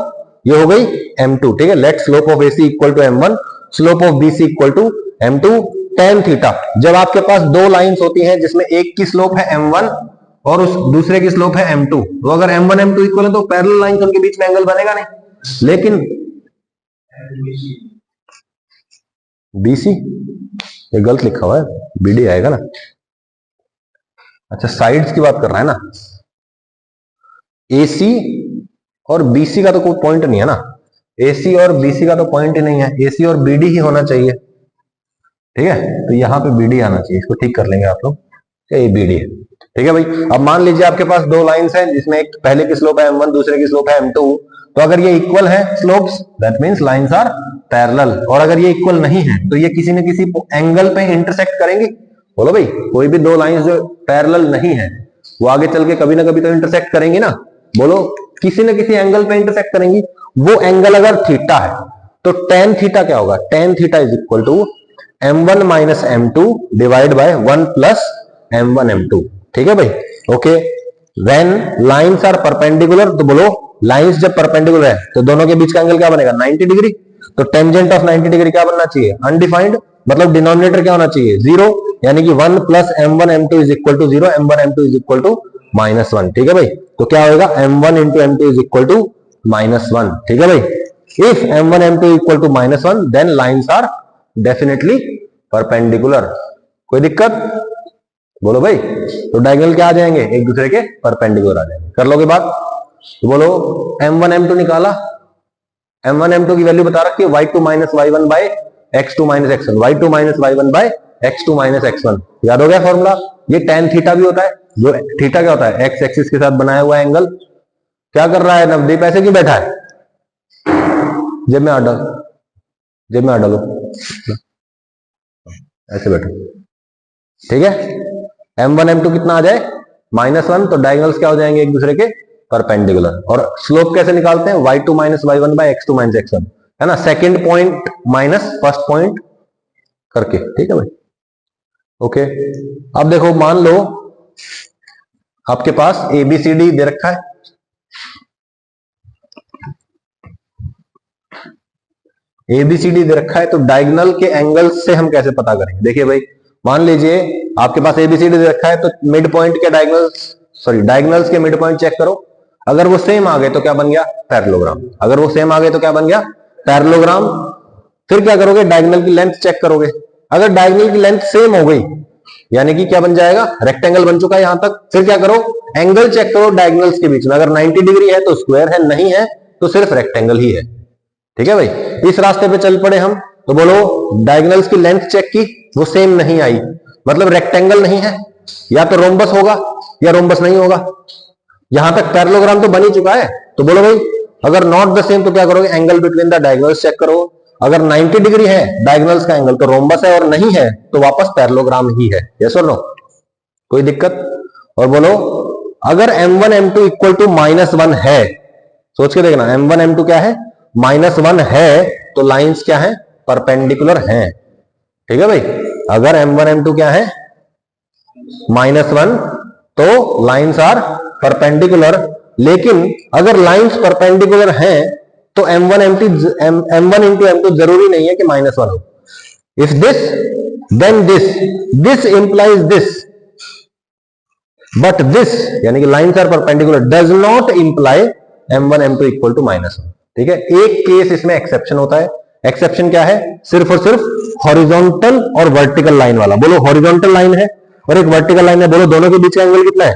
ये हो गई m2, ठीक है। Let slope of AC equal to m1, slope of BC equal to m2, tan theta. जब आपके पास दो लाइंस होती हैं जिसमें एक की स्लोप है m1 और उस दूसरे की स्लोप है m2, तो अगर m1 m2 इक्वल है तो पैरेलल लाइंस, उनके बीच में एंगल बनेगा नहीं। लेकिन BC, ये गलत लिखा हुआ है, BD आएगा ना। अच्छा, साइड्स की बात कर रहा है ना, AC और BC का तो कोई पॉइंट नहीं है ना, AC और BC का तो पॉइंट ही नहीं है, AC और BD ही होना चाहिए, ठीक है। तो यहां पे BD आना चाहिए, इसको ठीक कर लेंगे आप लोग। ए बी डी है। ठीक है भाई। अब मान लीजिए आपके पास दो लाइंस हैं जिसमें एक पहले की स्लोप है m1, दूसरे की स्लोप है m2। तो अगर ये इक्वल है slopes, that means lines are parallel. और अगर ये इक्वल नहीं है तो ये किसी न किसी एंगल पे इंटरसेक्ट करेंगे। बोलो भाई, कोई भी दो लाइंस जो पैरेलल नहीं है वो आगे चल के कभी ना कभी तो इंटरसेक्ट करेंगी ना। बोलो, किसी न किसी एंगल पे इंटरसेक्ट करेंगी। वो एंगल अगर थीटा है तो टेन थीटा क्या होगा? Tan theta is equal to m1 minus m2 divide by 1 plus m1 m2। ठीक है भाई। Okay, when lines are perpendicular, तो बोलो लाइंस जब परपेंडिकुलर है तो दोनों के बीच का एंगल क्या बनेगा? 90 डिग्री। तो टेंजेंट ऑफ 90 डिग्री क्या बनना चाहिए? अनडिफाइंड। मतलब डिनोमिनेटर क्या होना चाहिए? जीरो। यानी कि 1 plus m1 m2 is equal to zero, m1 m2 is equal to -1। ठीक है भाई। तो क्या होगा? m1 into m2 is equal to -1। ठीक है भाई। If m1 m2 equal to -1 then lines are definitely perpendicular. कोई दिक्कत? बोलो भाई। तो डायगोनल क्या आ जाएंगे? एक दूसरे के परपेंडिकुलर आ जाएंगे। कर लोगे बात? तो बोलो m1 m2 निकाला, m1 m2 की वैल्यू बता रखी है y2 minus y1 by x2 minus x1, y2 minus y1 by x2 minus x1। याद हो गया फॉर्मूला? ये tan थीटा भी होता है। जो थीटा क्या होता है? एक्स एक्सिस के साथ बनाया हुआ एंगल। क्या कर रहा है? नब्बे पैसे क्यों बैठा है? जेब में आ डाल, जेब में आ डालो, ऐसे बैठो। ठीक है। m1 m2 कितना आ जाए? -1। तो डायगोनल्स क्या हो जाएंगे? एक दूसरे के परपेंडिकुलर। और स्लोप कैसे निकालते हैं? y2 minus y1 by x2 minus x1, है ना? Second point minus first point करके। ठीक है भाई। ओके, अब देखो, मान लो आपके पास ABCD दे रखा है। ABCD दे रखा है तो डायगोनल के एंगल से हम कैसे पता करेंगे? देखिए भाई, मान लीजिए आपके पास ABCD दे रखा है तो मिड पॉइंट के डायगोनल्स के मिड पॉइंट चेक करो। अगर वो सेम आ गए तो क्या बन गया? पैरेललोग्राम। अगर वो सेम आ गए तो क्या बन गया? पैरेललोग्राम। फिर क्या करोगे? डायगोनल की लेंथ चेक करोगे। अगर डायगोनल की लेंथ सेम हो गई यानी कि क्या बन जाएगा? रेक्टेंगल बन चुका है यहां तक। फिर क्या करो? एंगल चेक करो डायगोनल्स के बीच में। अगर 90 डिग्री है तो स्क्वायर है, नहीं है तो सिर्फ रेक्टेंगल ही है। ठीक है भाई। इस रास्ते पे चल पड़े हम, तो बोलो डायगोनल्स की लेंथ चेक की, वो सेम नहीं आई, मतलब रेक्टेंगल नहीं है। या तो रोम्बस होगा या रोम्बस नहीं होगा। यहां तक पैरेललोग्राम तो बन ही चुका है। तो बोलो भाई, अगर नॉट द सेम तो क्या करोगे? Angle between the diagonals check करो। अगर 90 डिग्री है डायगोनल्स का एंगल तो रोम्बस है, और नहीं है तो वापस पैरेललोग्राम ही है। यस और नो? कोई दिक्कत? और बोलो, अगर m1 m2 इक्वल टू -1 है, सोच के देखना, m1 m2 क्या है? -1 है, तो लाइंस क्या है? परपेंडिकुलर हैं। ठीक है भाई। अगर m1 m2 क्या है? -1, तो लाइंस आर परपेंडिकुलर। लेकिन अगर लाइंस परपेंडिकुलर हैं तो m1 इंटू m2 जरूरी नहीं है कि -1 हो। If this then this implies this, but this यानी कि lines are perpendicular does not imply m1 m2 equal to -1। ठीक है। एक केस इसमें एक्सेप्शन होता है। एक्सेप्शन क्या है? सिर्फ और सिर्फ हॉरिजॉन्टल और वर्टिकल लाइन वाला। बोलो हॉरिजॉन्टल लाइन है और एक वर्टिकल लाइन है, बोलो दोनों के बीच का एंगल कितना है?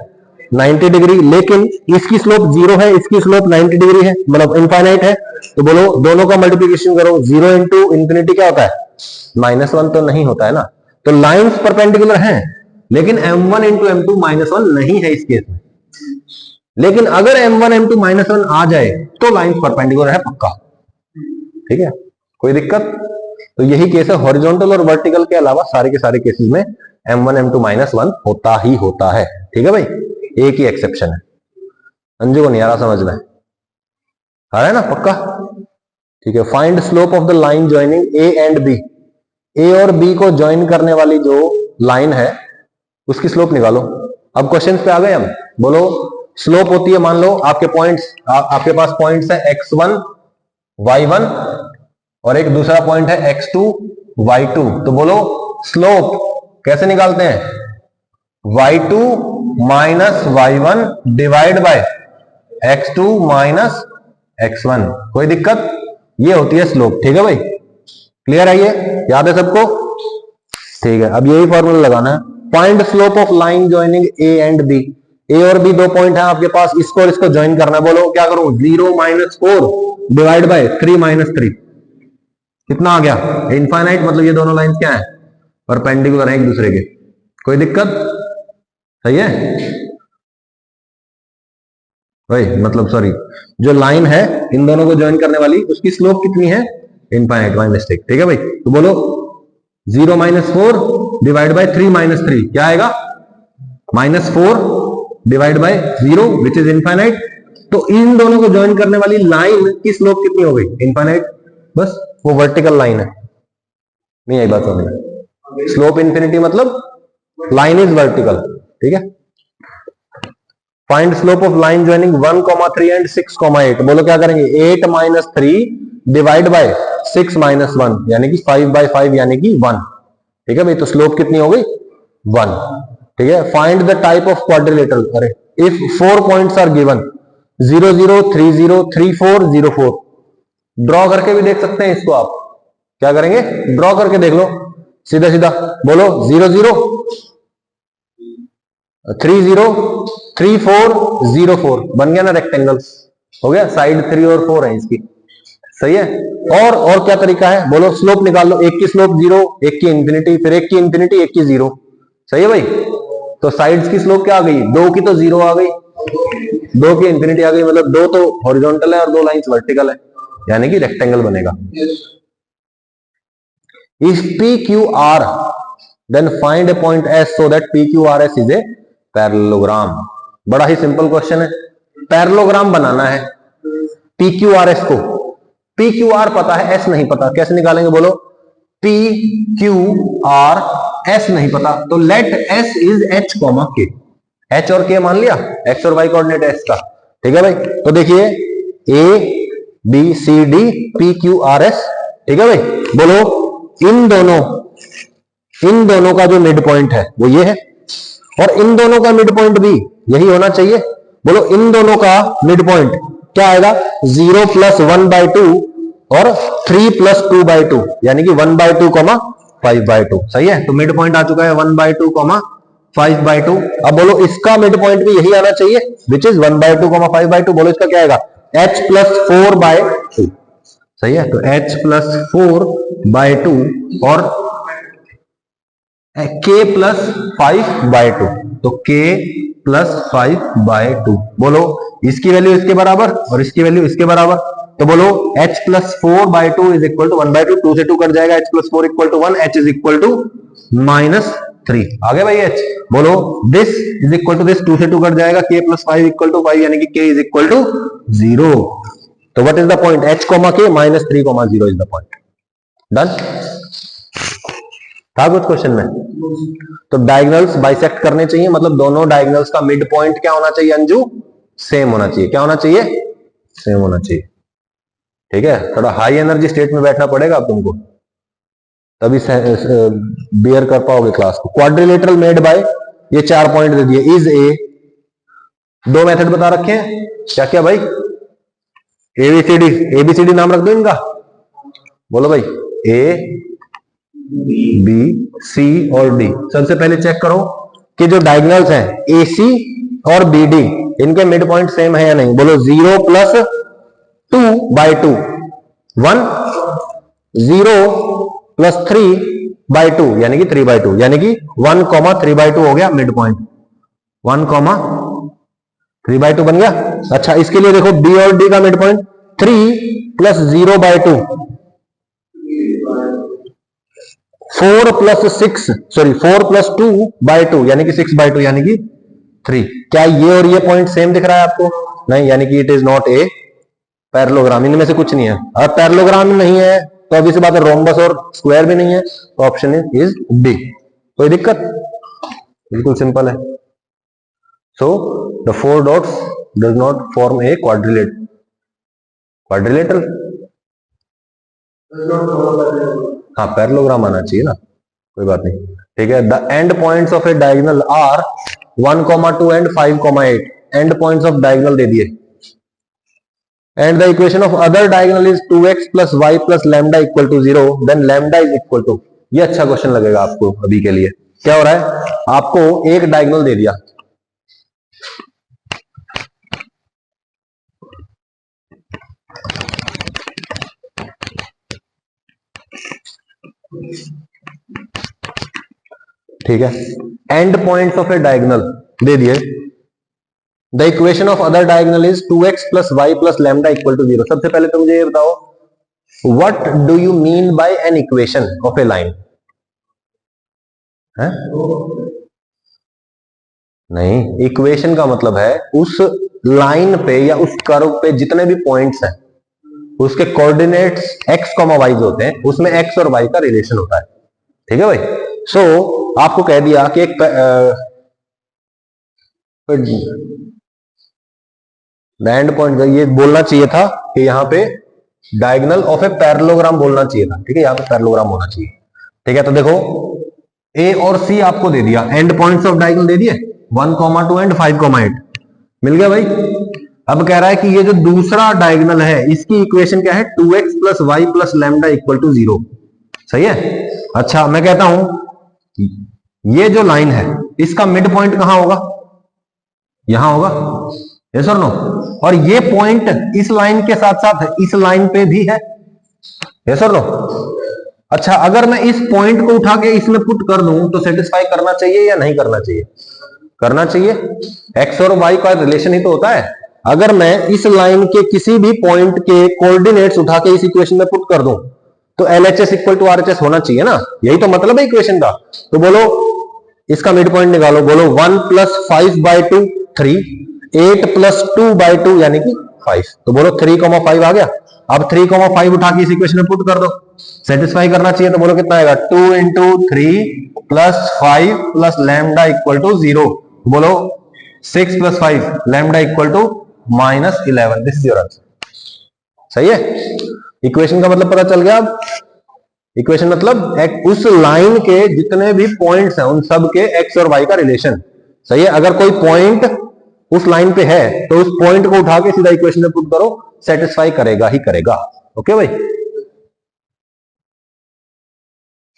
90 डिग्री। लेकिन इसकी स्लोप 0 है, इसकी स्लोप 90 डिग्री है, मतलब इनफाइनाइट है। तो बोलो दोनों का मल्टीप्लीकेशन करो, 0 इंटू इंफिनिटी क्या होता है? -1 तो नहीं होता है ना। तो लाइंस परपेंडिकुलर हैं, लेकिन m1 इंटू m2 -1 नहीं है इस केस में। लेकिन अगर m1 m2 -1 आ जाए तो लाइंस परपेंडिकुलर है पक्का। ठीक है। कोई दिक्कत? तो यही केस है। हॉरिजॉन्टल और वर्टिकल के अलावा सारे के सारे केसेस में m1 m2 -1 होता ही होता है। ठीक है भाई। एक ही एक्सेप्शन है। अंजू को नहीं आ रहा समझ में? आ रहा है ना पक्का? ठीक है। Find slope of the line joining A and B. A और बी को ज्वाइन करने वाली जो लाइन है उसकी स्लोप निकालो। अब क्वेश्चन पे आ गए हम। बोलो स्लोप होती है, मान लो आपके पॉइंट्स, आपके पास पॉइंट्स है x1 y1 और एक दूसरा पॉइंट है x2 y2। तो बोलो स्लोप कैसे निकालते हैं? y2 minus y1 divide by x2 minus x1। कोई दिक्कत? ये होती है स्लोप। ठीक है भाई। क्लियर है? ये याद है सबको? ठीक है। अब यही फॉर्मूला लगाना है। Find slope of line joining A and B. A और बी दो पॉइंट है आपके पास, इसको और इसको ज्वाइन करना है। बोलो क्या करूं? 0 माइनस 4 डिवाइड बाय 3 माइनस 3। कितना आ गया? इनफाइनाइट। मतलब ये दोनों लाइंस क्या है? परपेंडिकुलर है एक दूसरे के। कोई दिक्कत? सही है भाई, मतलब सॉरी, जो लाइन है इन दोनों को ज्वाइन करने वाली उसकी स्लोप कितनी है, इनफाइनाइट, माई मिस्टेक। ठीक है भाई, तो बोलो 0-4 डिवाइड बाय 3-3 क्या आएगा, -4 divide by 0 which is infinite. तो इन दोनों को ज्वाइन करने वाली लाइन की स्लोप कितनी हो गई, इनफाइनाइट। बस वो वर्टिकल लाइन है, नहीं आई बात समझ में। स्लोप इन्फिनिटी मतलब लाइन इज वर्टिकल। ठीक है, find slope of line joining 1,3 and 6,8। बोलो क्या करेंगे, 8 - 3 डिवाइड बाय 6 - 1 यानी कि 5/5 यानी कि 1। ठीक है भाई, तो स्लोप कितनी हो गई, 1। ठीक है, find the type of quadrilateral. अरे if 4 points are given 0 0 3 0 3 4 0 4, draw करके भी देख सकते हैं इसको। आप क्या करेंगे, ड्रॉ करके देख लो सीधा सीधा। बोलो 0 0 3 0 3 4 0 4, बन गया ना रेक्टेंगल, हो गया। साइड 3 और 4 है इसकी, सही है। और क्या तरीका है, बोलो स्लोप निकाल लो। एक की स्लोप 0, एक की इंफिनिटी, फिर एक की इंफिनिटी, एक की 0। सही है भाई, तो साइड्स की स्लोप क्या आ गई, 2 की तो 0 आ गई, 2 की इंफिनिटी आ गई, मतलब 2 तो हॉरिजॉन्टल है और 2 लाइंस वर्टिकल है, यानी कि रेक्टेंगल बनेगा। If PQR, then find a point S so that PQRS is a parallelogram। बड़ा ही सिंपल क्वेश्चन है, पैरेललोग्राम बनाना है PQRS को। PQR पता है, S नहीं पता, कैसे निकालेंगे बोलो, PQRS नहीं पता, तो let S is H, K। H और K मान लिया, X और Y कोऑर्डिनेट S का। ठीक है भाई, तो देखिए ABCD PQRS। ठीक है भाई, बोलो इन दोनों का जो मिड पॉइंट है वो ये है, और इन दोनों का मिड पॉइंट भी यही होना चाहिए। बोलो इन दोनों का मिड पॉइंट क्या आएगा, 0 + 1/2 और 3 + 2/2 यानी कि 1/2, 5/2। सही है, तो मिड पॉइंट आ चुका है 1/2, 5/2। अब बोलो इसका मिड पॉइंट भी यही आना चाहिए, विच इज 1/2, 5/2। बोलो इसका क्या आएगा, h + 4/2। सही है, तो h + 4/2 और k + 5/2, तो k + 5/2। बोलो इसकी वैल्यू इसके बराबर और इसकी वैल्यू इसके बराबर, तो बोलो h + 4/2 = 1/2, 2 से 2 कट जाएगा, h + 4 = 1, h = -3 आ गया भाई h। बोलो this is equal to this, 2 से 2 कट जाएगा, k + 5 = 5 यानी कि k = 0। तो what is the point, h, k -3, 0 is the point. Done था कुछ क्वेश्चन में। तो डायगोनल्स बाइसेक्ट करने चाहिए, मतलब दोनों डायगोनल्स का मिड पॉइंट क्या होना चाहिए अंजू, सेम होना चाहिए। क्या होना चाहिए, सेम होना चाहिए। ठीक है, थोड़ा हाई एनर्जी स्टेट में बैठना पड़ेगा अब तुमको, तभी बियर कर पाओगे क्लास को। क्वाड्रिलेटरल मेड बाय, ये 4 पॉइंट दे दिए, इज ए, 2 मेथड बता रखे हैं, क्या क्या भाई, एबीसीडी नाम रख दो इनका। बोलो भाई ए बी सी और डी। सबसे पहले चेक करो कि जो डायगोनल्स हैं ए सी और बी डी, इनके मिड पॉइंट सेम है या नहीं। बोलो 0 + 2/2 1, 0 + 3/2 यानी कि 3/2, यानी कि 1, 3/2 हो गया मिड पॉइंट, 1, 3/2 बन गया। अच्छा, इसके लिए देखो बी और डी का मिड पॉइंट 3 + 0/2, 4 + 6 सॉरी 4 + 2/2 यानी कि 6/2 यानी कि 3। क्या ये और ये पॉइंट सेम दिख रहा है आपको, नहीं, यानी कि it is not a parallelogram, इनमें से कुछ नहीं है। अगर पैरेललोग्राम नहीं है तो अभी से बात है, रोम्बस और स्क्वायर भी नहीं है, तो ऑप्शन इज डी। कोई दिक्कत, बिल्कुल सिंपल है। So the 4 dots does not form a quadrilateral. हाँ, पैरेललोग्राम आना चाहिए ना, कोई बात नहीं। ठीक है, the end points of a diagonal are 1, 2 and 5, 8। End points of diagonal दे दिए, and the equation of other diagonal is 2x + y + λ = 0, then λ is equal to. ये अच्छा क्वेश्चन लगेगा आपको अभी के लिए। क्या हो रहा है, आपको एक डायगोनल दे दिया, ठीक है, end points of a diagonal दे दिए। The equation of other diagonal is 2x plus y plus lambda equal to 0। सबसे पहले तो मुझे ये बताओ, what do you mean by an equation of a line? नहीं, इक्वेशन का मतलब है उस लाइन पे या उस कर्व पे जितने भी पॉइंट्स हैं उसके कोऑर्डिनेट्स x, y जो होते हैं उसमें x और y का रिलेशन होता है। ठीक है भाई। सो आपको कह दिया कि एक एंड पॉइंट, ये बोलना चाहिए था कि यहाँ पे डायगोनल ऑफ ए पैरेललोग्राम बोलना चाहिए था। ठीक है, यहाँ पे पैरेललोग्राम होना चाहिए। ठीक है, तो देखो ए और सी आपको दे दिया, एंड पॉइंट्स ऑफ डायगोनल दे दिए 1, 2 एंड 5, 8 मिल गया भाई। अब कह रहा है कि ये जो दूसरा डायगोनल है इसकी इक्वेशन क्या है? 2x plus y plus lambda equal to 0। सही है। अच्छा, मैं कहता हूं ये जो लाइन है इसका मिड पॉइंट कहां होगा? यहां होगा, यस और नो? और ये पॉइंट इस लाइन के साथ साथ इस लाइन पे भी है, यस और नो? अच्छा, अगर मैं इस पॉइंट को उठा के इसमें पुट कर दूं तो सेटिस्फाई करना चाहिए या नहीं करना चाहिए? करना चाहिए। एक्स और वाई का रिलेशन ही तो होता है। अगर मैं इस लाइन के किसी भी पॉइंट के कोऑर्डिनेट्स उठा के इस इक्वेशन में पुट कर दूं तो LHS इक्वल टू RHS होना चाहिए ना, यही तो मतलब है इक्वेशन का। तो बोलो इसका मिड पॉइंट निकालो। बोलो 1 प्लस 5/2 3, 8 प्लस 2/2 यानी कि 5। तो बोलो 3,5 आ गया। अब 3,5 उठा के इस इक्वेशन में पुट कर दो, सेटिस्फाई करना चाहिए। तो बोलो कितना आएगा? 2 into 3 plus 5 plus lambda equal to 0। बोलो 6 plus 5 lambda equal to -11। This is your answer. सही है। इक्वेशन का मतलब पता चल गया। अब इक्वेशन मतलब उस लाइन के जितने भी पॉइंट्स हैं उन सब के एक्स और वाई का रिलेशन। सही है। अगर कोई पॉइंट उस लाइन पे है तो उस पॉइंट को उठा के सीधा इक्वेशन में पुट करो, सेटिस्फाई करेगा ही करेगा। ओके भाई,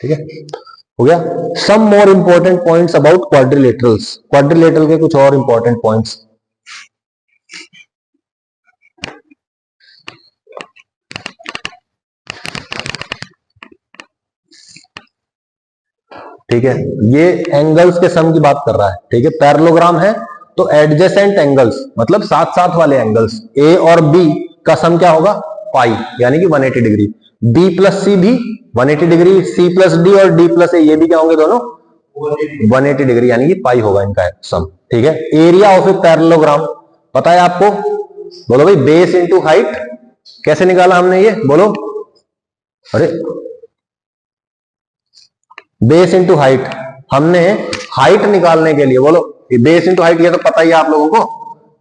ठीक है, हो गया। Some more important points about quadrilaterals. Quadrilateral के कुछ और इंपॉर्टेंट पॉइंट्स। ठीक है, ये एंगल्स के सम की बात कर रहा है। ठीक है, पैरेललोग्राम है तो एडजेसेंट एंगल्स मतलब साथ साथ वाले एंगल्स ए और बी का सम क्या होगा? पाई, यानी कि 180 डिग्री। बी प्लस सी भी 180 डिग्री, सी प्लस डी और डी प्लस ए ये भी क्या होंगे? दोनों 180 डिग्री, यानी कि पाई होगा इनका सम। ठीक है। एरिया ऑफ ए पैरेललोग्राम पता है आपको? बोलो भाई, बेस इंटू हाइट। कैसे निकाला हमने ये? बोलो। अरे, बेस इंटू हाइट। हमने हाइट निकालने के लिए, बोलो बेस इंटू हाइट, ये तो पता ही है आप लोगों को,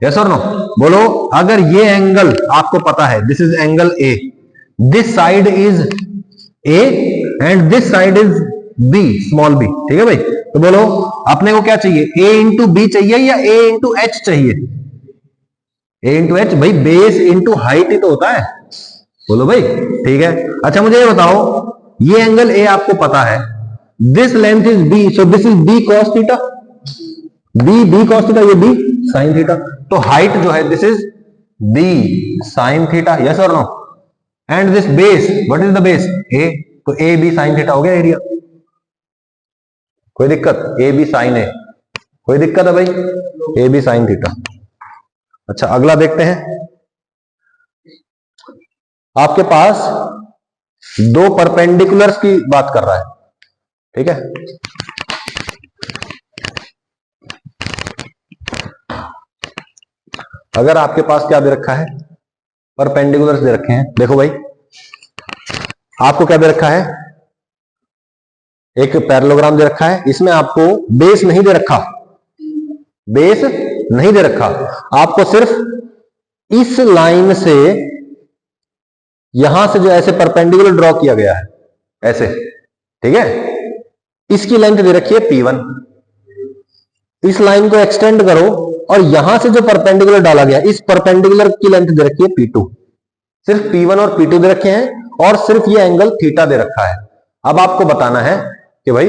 यस और नो? बोलो, अगर ये एंगल आपको पता है, this is angle A, this side is a and this side is b, small b. ठीक है भाई। तो बोलो अपने को क्या चाहिए? ए इंटू बी चाहिए या ए इंटू एच चाहिए? ए इंटू एच भाई, बेस इंटू हाइट ही तो होता है। बोलो भाई, ठीक है। अच्छा, मुझे ये बताओ, ये एंगल ए आपको पता है, this length is B, so this is B cos theta. B cos theta, ये बी साइन थीटा। तो हाइट जो है this is B sine theta, yes और no? And this base, what is the base? A, तो A b sine theta हो गया area. कोई दिक्कत? ए बी साइन ए, कोई दिक्कत है भाई? A b sine theta. अच्छा, अगला देखते हैं। आपके पास दो परपेंडिकुलर्स की बात कर रहा है। ठीक है, अगर आपके पास क्या दे रखा है? परपेंडिकुलर्स दे रखे हैं। देखो भाई, आपको क्या दे रखा है? एक पैरेललोग्राम दे रखा है, इसमें आपको बेस नहीं दे रखा, बेस नहीं दे रखा। आपको सिर्फ इस लाइन से यहां से जो ऐसे परपेंडिकुलर ड्रॉ किया गया है, ऐसे, ठीक है, इसकी लेंथ दे रखी है P1। इस लाइन को एक्सटेंड करो और यहां से जो परपेंडिकुलर डाला गया, इस परपेंडिकुलर की लेंथ दे रखी है P2। सिर्फ P1 और P2 दे रखे हैं और सिर्फ ये एंगल थीटा दे रखा है। अब आपको बताना है कि भाई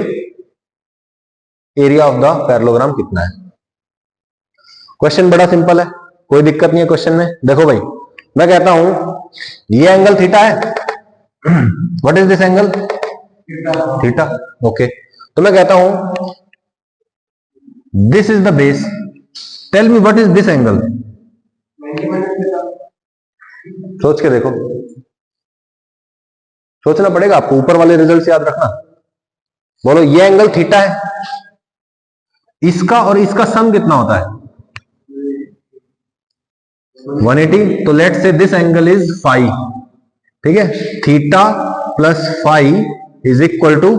एरिया ऑफ द पैरेललोग्राम कितना है। क्वेश्चन बड़ा सिंपल है, कोई दिक्कत नहीं है क्वेश्चन में। देखो भाई, मैं कहता हूं ये एंगल थीटा है। What is this angle? Theta. Okay, तो मैं कहता हूं this is the base, tell me what is this angle. 90 minus theta. सोच के देखो, सोचना पड़ेगा आपको, ऊपर वाले रिजल्ट याद रखना। बोलो ये एंगल थीटा है, इसका और इसका सम कितना होता है 180, तो लेट से दिस एंगल इज फाई, ठीक है, theta plus phi is equal to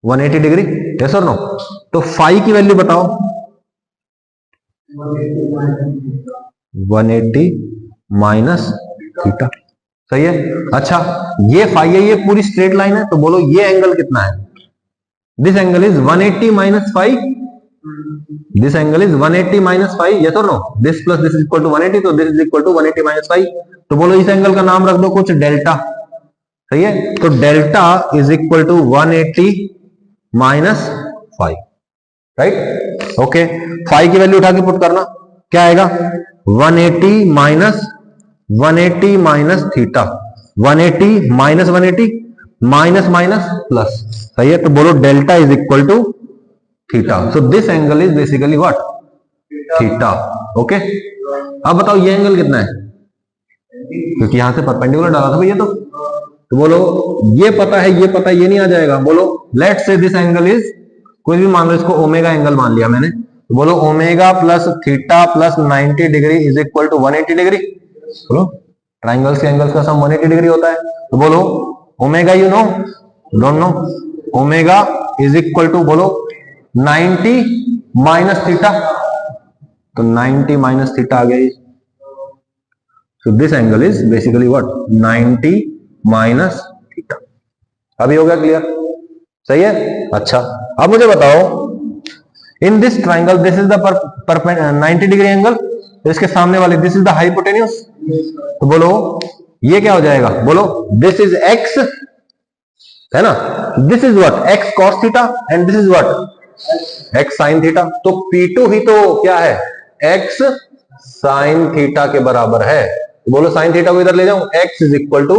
180 degree, yes और नो। तो फाई की वैल्यू बताओ, 180 माइनस थीटा, सही है। अच्छा ये फाई है, ये पूरी स्ट्रेट लाइन है, तो बोलो ये एंगल कितना है, this angle is 180 minus phi, this angle is 180 minus five, yes और no, this plus this is equal to 180, तो this is equal to 180 minus five. तो बोलो इस एंगल का नाम रख दो कुछ डेल्टा, सही है। तो delta is equal to 180 minus phi, right, okay. Phi की वैल्यू उठा के पुट करना, क्या आएगा 180 minus 180 minus theta, 180 minus 180 minus minus plus, सही है। तो बोलो delta is equal to theta, so this angle is basically what, theta, okay. अब बताओ ये एंगल कितना है, क्योंकि यहां से परपेंडिकुलर डाला था भैया, तो बोलो ये पता है, ये पता है, ये नहीं आ जाएगा। बोलो लेट से दिस एंगल इज, कोई भी मान लो, इसको ओमेगा एंगल मान लिया मैंने, तो बोलो omega plus theta plus 90 degree is equal to 180 degree. बोलो ट्राइंगल्स के एंगल्स का सम 180 डिग्री होता है, तो बोलो omega, you know, don't know, omega is equal to बोलो 90 माइनस थीटा, तो 90 माइनस थीटा आ गया। सो this angle is basically what, 90 minus theta. अभी हो गया क्लियर, सही है। अच्छा अब मुझे बताओ, in this triangle this is the 90 degree angle, तो इसके सामने वाले दिस इज द हाइपोटेन्यूस, तो बोलो ये क्या हो जाएगा, बोलो दिस इज एक्स, है ना, this is what x cos theta and this is what x sign theta. तो P2 ही तो क्या है, एक्स साइन थीटा के बराबर है। तो बोलो साइन थीटा को इधर ले जाऊं, x is equal to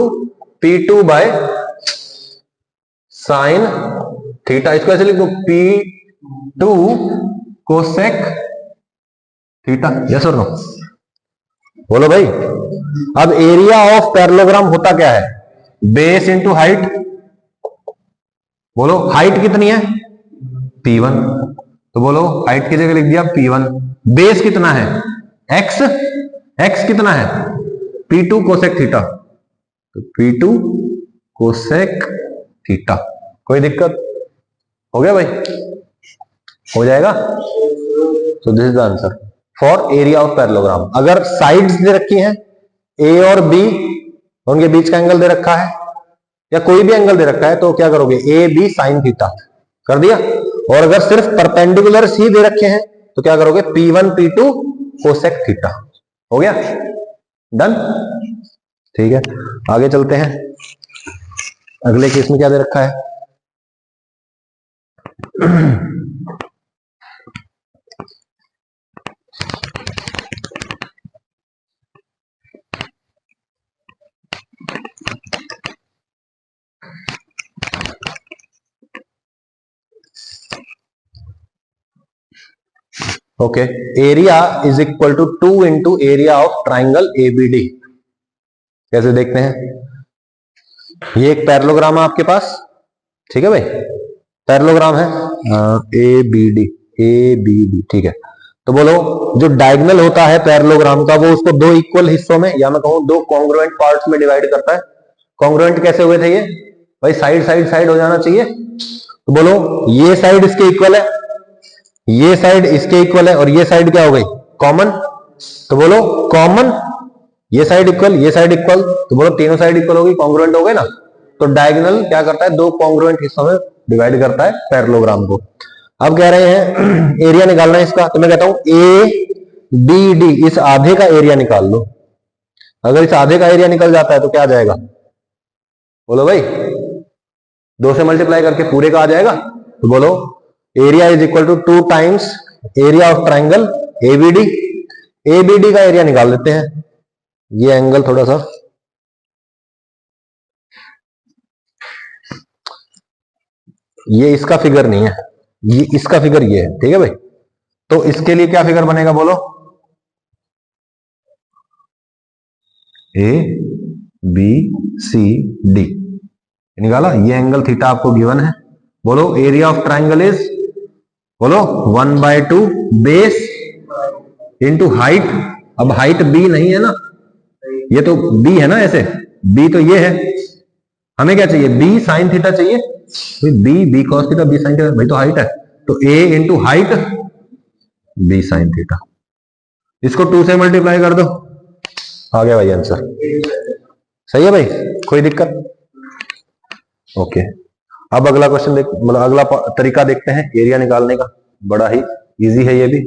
P2 by sine theta, इसको ऐसे लिख दो P2 कोसेक थीटा, यस और नो। बोलो भाई, अब एरिया ऑफ पैरेललोग्राम होता क्या है, बेस इंटू हाइट। बोलो हाइट कितनी है P1, तो बोलो हाइट की जगह लिख दिया P1, बेस कितना है x, x कितना है P2 कोसेक थीटा, तो P2 कोसेक थीटा। कोई दिक्कत, हो गया भाई, हो जाएगा। सो this is the answer for area of parallelogram. अगर साइड्स दे रखी हैं A और B, उनके बीच का एंगल दे रखा है, या कोई भी एंगल दे रखा है, तो क्या करोगे ए बी साइन थीटा कर दिया। और अगर सिर्फ परपेंडिकुलर ही दे रखे हैं, तो क्या करोगे P1 P2 कोसेक थीटा, हो गया, डन, ठीक है। आगे चलते हैं, अगले केस में क्या दे रखा है okay, area is equal to 2 into area of triangle ABD। कैसे देखते हैं, ये एक पैरेललोग्राम है आपके पास, ठीक है भाई, पैरेललोग्राम है ABD, ठीक है। तो बोलो जो डायगोनल होता है पैरेललोग्राम का, वो उसको दो इक्वल हिस्सों में, या मैं कहूं दो कॉन्ग्रुएंट पार्ट्स में डिवाइड करता है। कॉन्ग्रुएंट कैसे हुए थे ये भाई, साइड साइड साइड हो जाना चाहिए। तो बोलो ये साइड इसके इक्वल है, ये साइड इसके इक्वल है, और ये साइड क्या हो गई कॉमन, तो बोलो कॉमन, ये साइड इक्वल, ये साइड इक्वल, तो बोलो तीनों साइड इक्वल होगी, कॉन्ग्रुएंट हो गए ना। तो डायगोनल क्या करता है, दो कॉन्ग्रुएंट हिस्सों में डिवाइड करता है पैरेललोग्राम को। अब कह रहे हैं एरिया निकालना है इसका, तो मैं कहता हूं ABD, इस आधे का एरिया निकाल लो। अगर इस आधे का एरिया निकल जाता है तो क्या आ जाएगा, बोलो भाई 2 से मल्टीप्लाई करके पूरे का आ जाएगा। तो बोलो area is equal to 2 times area of triangle ABD। ABD का एरिया निकाल लेते हैं, ये एंगल थोड़ा सा, ये इसका फिगर नहीं है, ये इसका फिगर ये है, ठीक है भाई। तो इसके लिए क्या फिगर बनेगा बोलो? ए बी सी डी निकाला, ये एंगल थीटा आपको गिवन है। बोलो एरिया ऑफ ट्राइंगल इज, बोलो 1/2 बेस इंटू हाइट। अब हाइट बी नहीं है ना, ये तो बी है ना, ऐसे बी तो ये है, हमें क्या चाहिए? बी साइन थीटा चाहिए। B cos theta, B sine theta, भाई तो हाइट है, तो A into height B sine theta. इसको 2 से मल्टीप्लाई कर दो, आ गया भाई आंसर। सही है भाई, कोई दिक्कत? ओके, अब अगला क्वेश्चन देख, मतलब अगला तरीका देखते हैं एरिया निकालने का। बड़ा ही इजी है ये भी,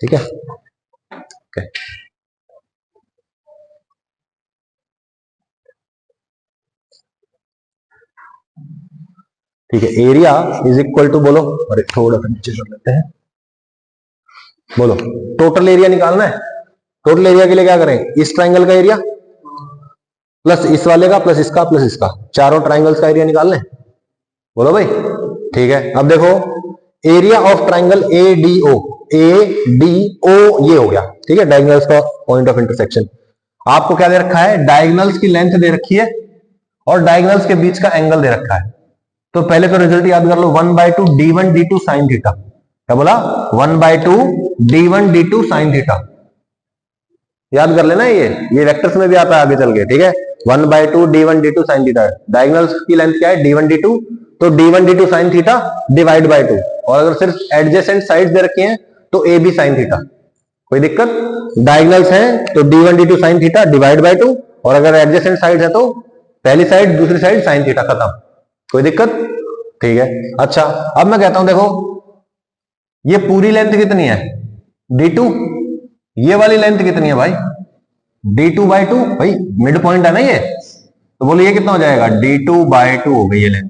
ठीक है। ओके, ठीक है। एरिया इज इक्वल टू, बोलो, अरे थोड़ा सा नीचे कर लेते हैं, बोलो टोटल एरिया निकालना है। टोटल एरिया के लिए क्या करें? इस ट्राइंगल का एरिया प्लस इस वाले का प्लस इसका प्लस इसका, चारों ट्राइंगल्स का एरिया निकालना है। बोलो भाई, ठीक है। अब देखो area of triangle A D O, ये हो गया, ठीक है, डायगोनल्स का पॉइंट ऑफ इंटरसेक्शन। आपको क्या दे रखा है? डायगोनल्स की लेंथ दे रखी है और डायगोनल्स के बीच का एंगल दे रखा है। तो पहले तो रिजल्ट याद कर लो, 1/2 d1 d2 साइन थीटा। क्या बोला? 1/2 d1 d2 साइन थीटा। याद कर लेना, ये वेक्टर्स में भी आता है आगे चल के, ठीक है। 1/2 d1 d2 sine theta. Diagonals की लेंथ क्या है? d1 d2, तो d1 d2 sine theta divide by 2। और अगर सिर्फ एडजेसेंट साइड्स दे रखी हैं तो ए बी साइन थीटा। कोई दिक्कत? डायगोनल्स हैं तो d1 d2 sine theta divide by 2, और अगर एडजेसेंट साइड है तो पहली साइड दूसरी साइड साइन थीटा, खत्म। कोई दिक्कत? ठीक है। अच्छा, अब मैं कहता हूं देखो ये पूरी लेंथ कितनी है? d2। ये वाली लेंथ कितनी है भाई? d2/2। भाई मिड पॉइंट है ना ये, तो बोलो ये कितना हो जाएगा? d2/2 हो गई ये लेंथ।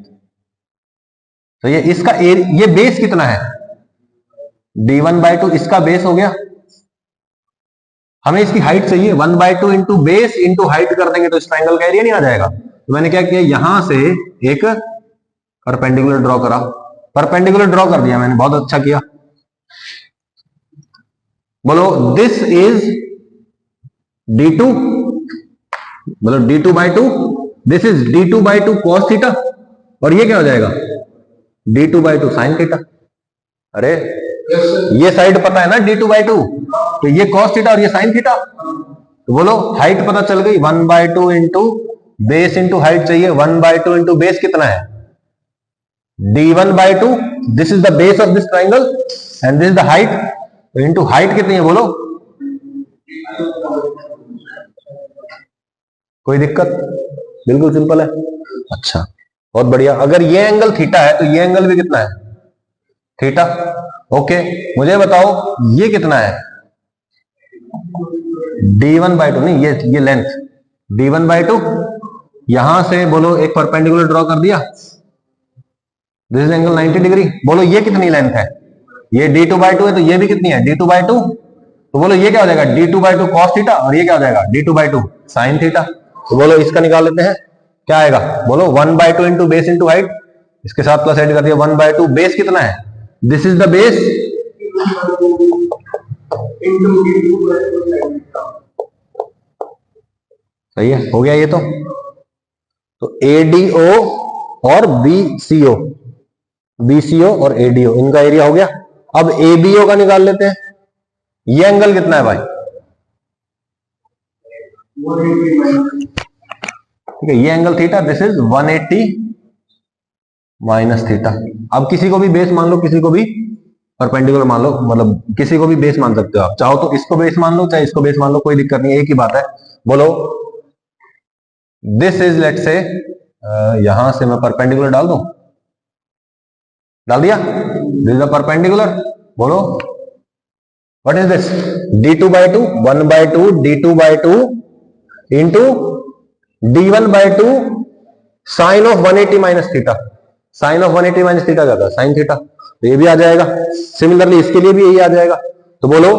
तो ये इसका ये बेस कितना है? d1/2 इसका बेस हो गया। हमें इसकी हाइट चाहिए, 1/2 इंटू बेस इंटू हाइट कर देंगे तो इस ट्राइंगल का एरिया नहीं आ जाएगा। तो मैंने क्या किया, यहां से एक परपेंडिकुलर ड्रॉ करा, परपेंडिकुलर ड्रॉ कर दिया मैंने, बहुत अच्छा किया। बोलो दिस इज d2, बोलो d2/2, this is d2/2 cos theta, और ये क्या हो जाएगा? d2/2 sin theta. अरे ये साइड पता है ना d2/2, तो ये cos थीटा और ये sin थीटा। तो बोलो हाइट पता चल गई, 1/2 इंटू बेस इंटू हाइट चाहिए, 1/2 इंटू बेस कितना है? d1/2, this is the base of this triangle and this is the height, तो इंटू हाइट कितनी है बोलो? कोई दिक्कत? बिल्कुल सिंपल है। अच्छा, बहुत बढ़िया। अगर ये एंगल थीटा है तो ये एंगल भी कितना है? थीटा। ओके, मुझे बताओ ये कितना है? d1/2 नहीं, ये लेंथ d1/2। यहां से बोलो एक परपेंडिकुलर ड्रॉ कर दिया, दिस इज एंगल 90 डिग्री। बोलो ये कितनी लेंथ है? ये d2/2 है, तो ये भी कितनी है? d2/2। तो बोलो ये क्या हो जाएगा? d2/2 cos थीटा, और ये क्या हो जाएगा? d2/2 sin theta. तो बोलो इसका निकाल लेते हैं, क्या आएगा? बोलो 1/2 इंटू बेस इंटू हाइट, इसके साथ प्लस ऐड कर दिया, 1/2 बेस कितना है? This is the base into d2/2। सही है, हो गया ये तो ADO और BCO और ADO इनका एरिया हो गया। अब ABO का निकाल लेते हैं। ये एंगल कितना है भाई? ठीक है, ये angle theta, this is 180 minus theta. अब किसी को भी बेस मान लो, किसी को भी परपेंडिकुलर मान लो, मतलब किसी को भी बेस मान सकते हो आप। चाहो तो इसको बेस मान लो, चाहे इसको बेस मान लो, कोई दिक्कत नहीं है, एक ही बात है। बोलो दिस इज लेट से, यहां से मैं परपेंडिकुलर डाल दूं, डाल दिया, दिस इज द परपेंडिकुलर। बोलो what is this? d2/2, 1/2 d2/2 into d1/2 sine of 180 minus theta. Sine of 180 minus theta क्या था? Sine theta. तो ये भी आ जाएगा। सिमिलरली इसके लिए भी यही आ जाएगा। तो बोलो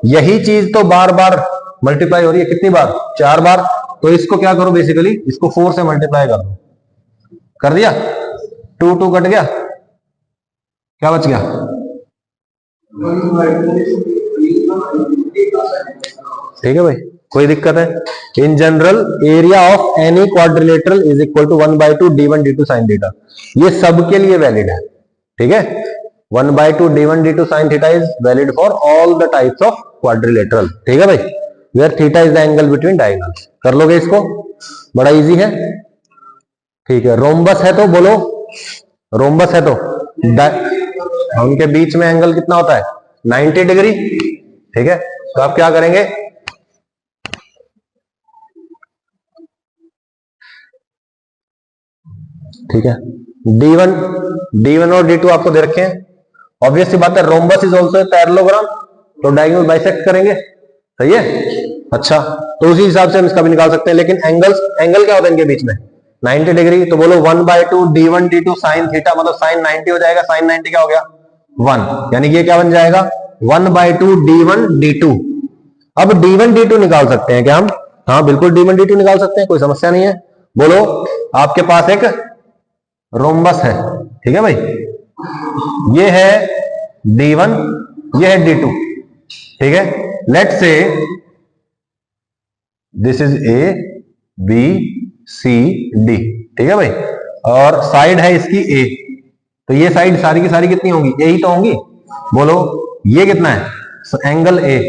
यही चीज तो बार बार मल्टीप्लाई हो रही है, कितनी बार? 4 बार। तो इसको क्या करो, बेसिकली इसको 4 से मल्टीप्लाई कर दो। कर दिया, 2 2 कट गया, क्या बच गया? ठीक है भाई, कोई दिक्कत है? In general area of any quadrilateral is equal to 1/2 d1 d2 sin theta. ये सबके लिए वैलिड है, ठीक है। 1/2 d1 d2 sin theta is valid for all the types of quadrilateral, ठीक है भाई, where theta is the angle between diagonals. कर लोगे इसको, बड़ा इजी है, ठीक है। रोम्बस है तो बोलो, रोम्बस है तो उनके बीच में एंगल कितना होता है? 90 डिग्री, ठीक है। तो आप क्या करेंगे, ठीक है, D1 और D2 आपको दे रखे हैं। ऑब्वियस सी बात है, रोम्बस इज ऑल्सो पैरेललोग्राम, तो डायगोनल बाइसेक्ट करेंगे, सही है। अच्छा, तो उसी हिसाब से हम इसका भी निकाल सकते हैं, लेकिन एंगल क्या होता है इनके बीच में? 90 डिग्री। तो बोलो 1/2 d1 d2 sin थीटा, मतलब sin 90 हो जाएगा, sin 90 क्या हो गया? 1, यानी कि ये क्या बन जाएगा? 1/2 d1 d2। अब d1 d2 निकाल सकते हैं क्या हम? हाँ बिल्कुल, d1 d2 निकाल सकते हैं, कोई समस्या नहीं है। बोलो, आपके पास एक रोम्बस है, ठीक है भाई, ये है d1, ये है d2, ठीक है। Let's say this is a b c d, ठीक है भाई, और साइड है इसकी a, तो ये साइड सारी की सारी कितनी होंगी? यही तो होंगी। बोलो ये कितना है? एंगल a,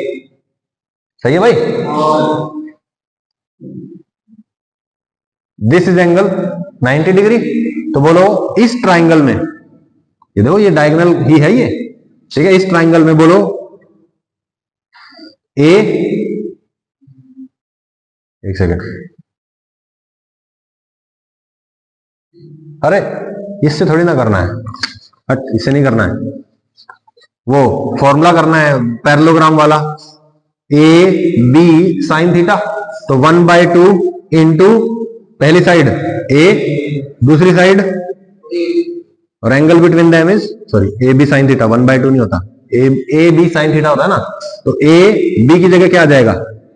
सही है भाई। This is angle 90 degree. तो बोलो इस ट्राइंगल में, ये देखो ये डायगोनल ही है ये, ठीक है, इस ट्राइंगल में बोलो ए, एक सेकंड, अरे इससे थोड़ी ना करना है, इससे नहीं करना है, वो फॉर्मूला करना है पैरेललोग्राम वाला, ए बी साइन थीटा। तो 1/2 इंटू पहली साइड ए, दूसरी साइड, और angle between them is, sorry, a b sine theta, 1/2 नहीं होता, ए बी साइन थीटा होता है ना, तो ए बी की जगह क्या आ जाएगा?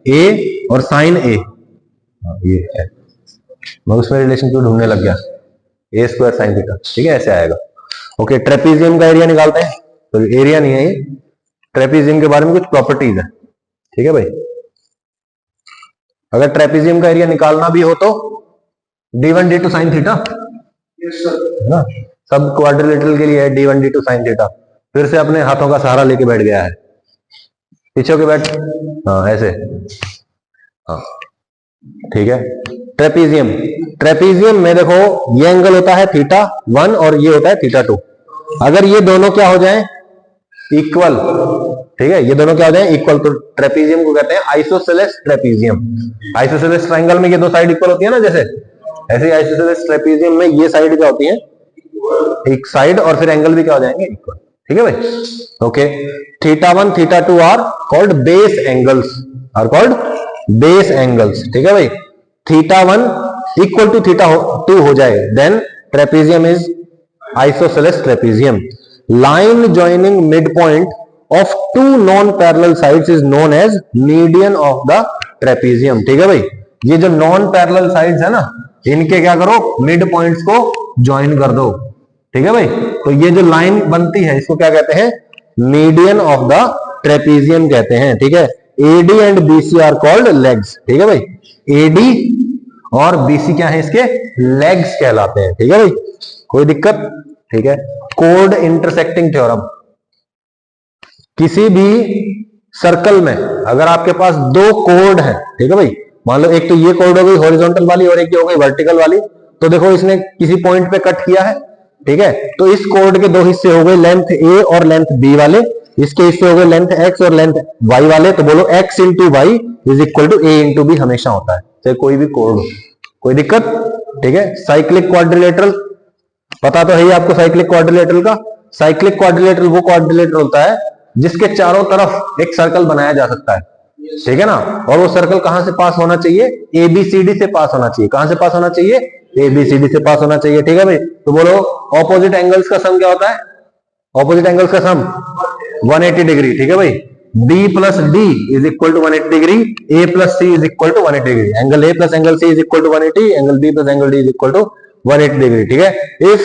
ए और साइन ए, ये है, मैं उसमें रिलेशन क्यों ढूंढने लग गया, ए स्क्वायर साइन थीटा, ठीक है, ऐसे आएगा। ओके, ट्रेपीजियम का एरिया निकालते हैं, तो एरिया नहीं है ये, ट्रेपीजियम के बारे में कुछ प्रॉपर्टीज है, ठीक है भाई। अगर ट्रेपीजियम का एरिया निकालना भी हो तो d1 d2 sin थीटा, है ना, सब क्वाड्रिलेटरल के लिए है d1 d2 sin थीटा। फिर से अपने हाथों का सहारा लेके बैठ गया है, पीछे के बैठ, हाँ ऐसे, हाँ ठीक है। ट्रेपीजियम में देखो ये एंगल होता है θ1 और ये होता है θ2। अगर ये दोनों क्या हो जाएं? इक्वल, ठीक है, ये दोनों क्या हो जाए? इक्वल, तो ट्रेपीजियम को कहते हैं आइसोसेलेस ट्रेपीजियम। आइसोसेलेस ट्रायंगल में ये दो साइड इक्वल होती है ना, जैसे ऐसे आइसोसेलेस ट्रेपीजियम में ये साइड क्या होती है? एक साइड, और फिर एंगल भी क्या हो जाएंगे? इक्वल, ठीक है भाई। Okay, θ1 θ2 are called base angles, ठीक है भाई। θ1 इक्वल टू θ2 हो जाए, then trapezium is isosceles trapezium. Line joining mid point of two non-parallel sides is known as median of the trapezium, ठीक है भाई। ये जो नॉन पैरेलल साइड्स है ना, इनके क्या करो? मिड पॉइंट्स को ज्वाइन कर दो, ठीक है भाई। तो ये जो लाइन बनती है इसको क्या कहते हैं? मीडियन ऑफ द ट्रेपीजियम कहते हैं, ठीक है। AD and BC are called legs, ठीक है भाई। एडी और बीसी क्या है? इसके लेग्स कहलाते हैं, ठीक है भाई, कोई दिक्कत? ठीक है। कोड इंटरसेक्टिंग थ्योरम, किसी भी सर्कल में अगर आपके पास दो कोड है, ठीक है भाई, मान लो एक तो ये कोड हो गई हॉरिजॉन्टल वाली और एक ये हो गई वर्टिकल वाली, तो देखो इसने किसी पॉइंट पे कट किया है, ठीक है, तो इस कोड के दो हिस्से हो गए, लेंथ ए और लेंथ बी वाले, इसके हिस्से हो गए लेंथ एक्स और लेंथ वाई वाले। तो बोलो x into y is equal to a into b हमेशा होता है, चाहे कोई भी कोड हो, कोई दिक्कत? ठीक है। साइक्लिक क्वाड्रिलेटरल पता तो है ही आपको, साइक्लिक क्वाड्रिलेटरल का। साइक्लिक क्वाड्रिलेटरल वो क्वाड्रिलेटरल होता है जिसके चारों तरफ एक सर्कल बनाया जा सकता है, ठीक है ना, और वो सर्कल कहां से पास होना चाहिए? एबीसीडी से पास होना चाहिए। कहां से पास होना चाहिए? एबीसीडी से पास होना चाहिए, ठीक है भाई। तो बोलो ऑपोजिट एंगल्स का सम क्या होता है? ऑपोजिट एंगल्स का सम 180 डिग्री, ठीक है भाई। B plus D is equal to 180 degree, A plus C is equal to 180 degree, angle A plus angle C is equal to 180, angle B plus angle D is equal to 180 degree, ठीक है। If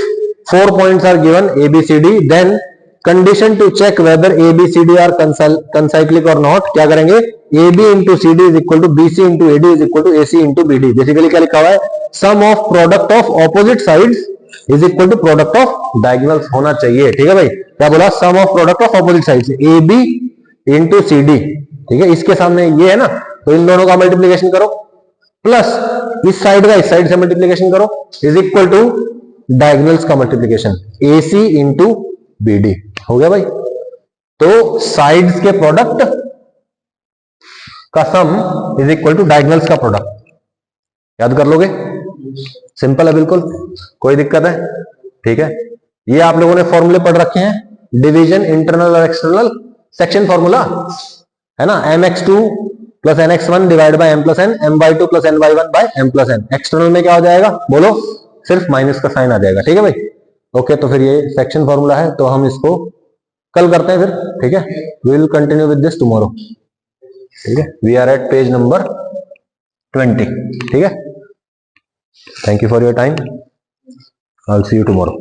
4 points are given ABCD, then condition to check whether A B C D are concyclic और not, क्या करेंगे, A B into C D is equal to B C into A D is equal to A C into B D. Basically क्या लिखा हुआ है, sum of product of opposite sides is equal to product of diagonals होना चाहिए। ठीक है भाई, क्या बोला, sum of product of opposite sides A B into C D. ठीक है, इसके सामने ये है ना, तो इन दोनों का मल्टीप्लीकेशन करो, प्लस इस साइड का इस साइड से मल्टीप्लीकेशन करो, इज इक्वल टू डायगोनल्स का मल्टीप्लीकेशन ए सी इंटू बी डी। हो गया भाई, तो साइड्स के प्रोडक्ट का सम इज इक्वल टू डायगोनल्स का प्रोडक्ट। याद कर लोगे, सिंपल है बिल्कुल, कोई दिक्कत है? ठीक है, ये आप लोगों ने फॉर्मूले पढ़ रखे हैं, डिवीजन इंटरनल और एक्सटर्नल, सेक्शन फॉर्मूला है ना, mx2 plus nx1 divide by m plus n, my2 plus ny1 by m plus n। External में क्या हो जाएगा बोलो, सिर्फ माइनस का साइन आ जाएगा। ठीक है भाई, ओके, तो फिर ये सेक्शन फॉर्मूला है, तो हम इसको कल करते हैं फिर। ठीक है, we will continue with this tomorrow. ठीक है, we are at page number 20। ठीक है, thank you for your time, I will see you tomorrow.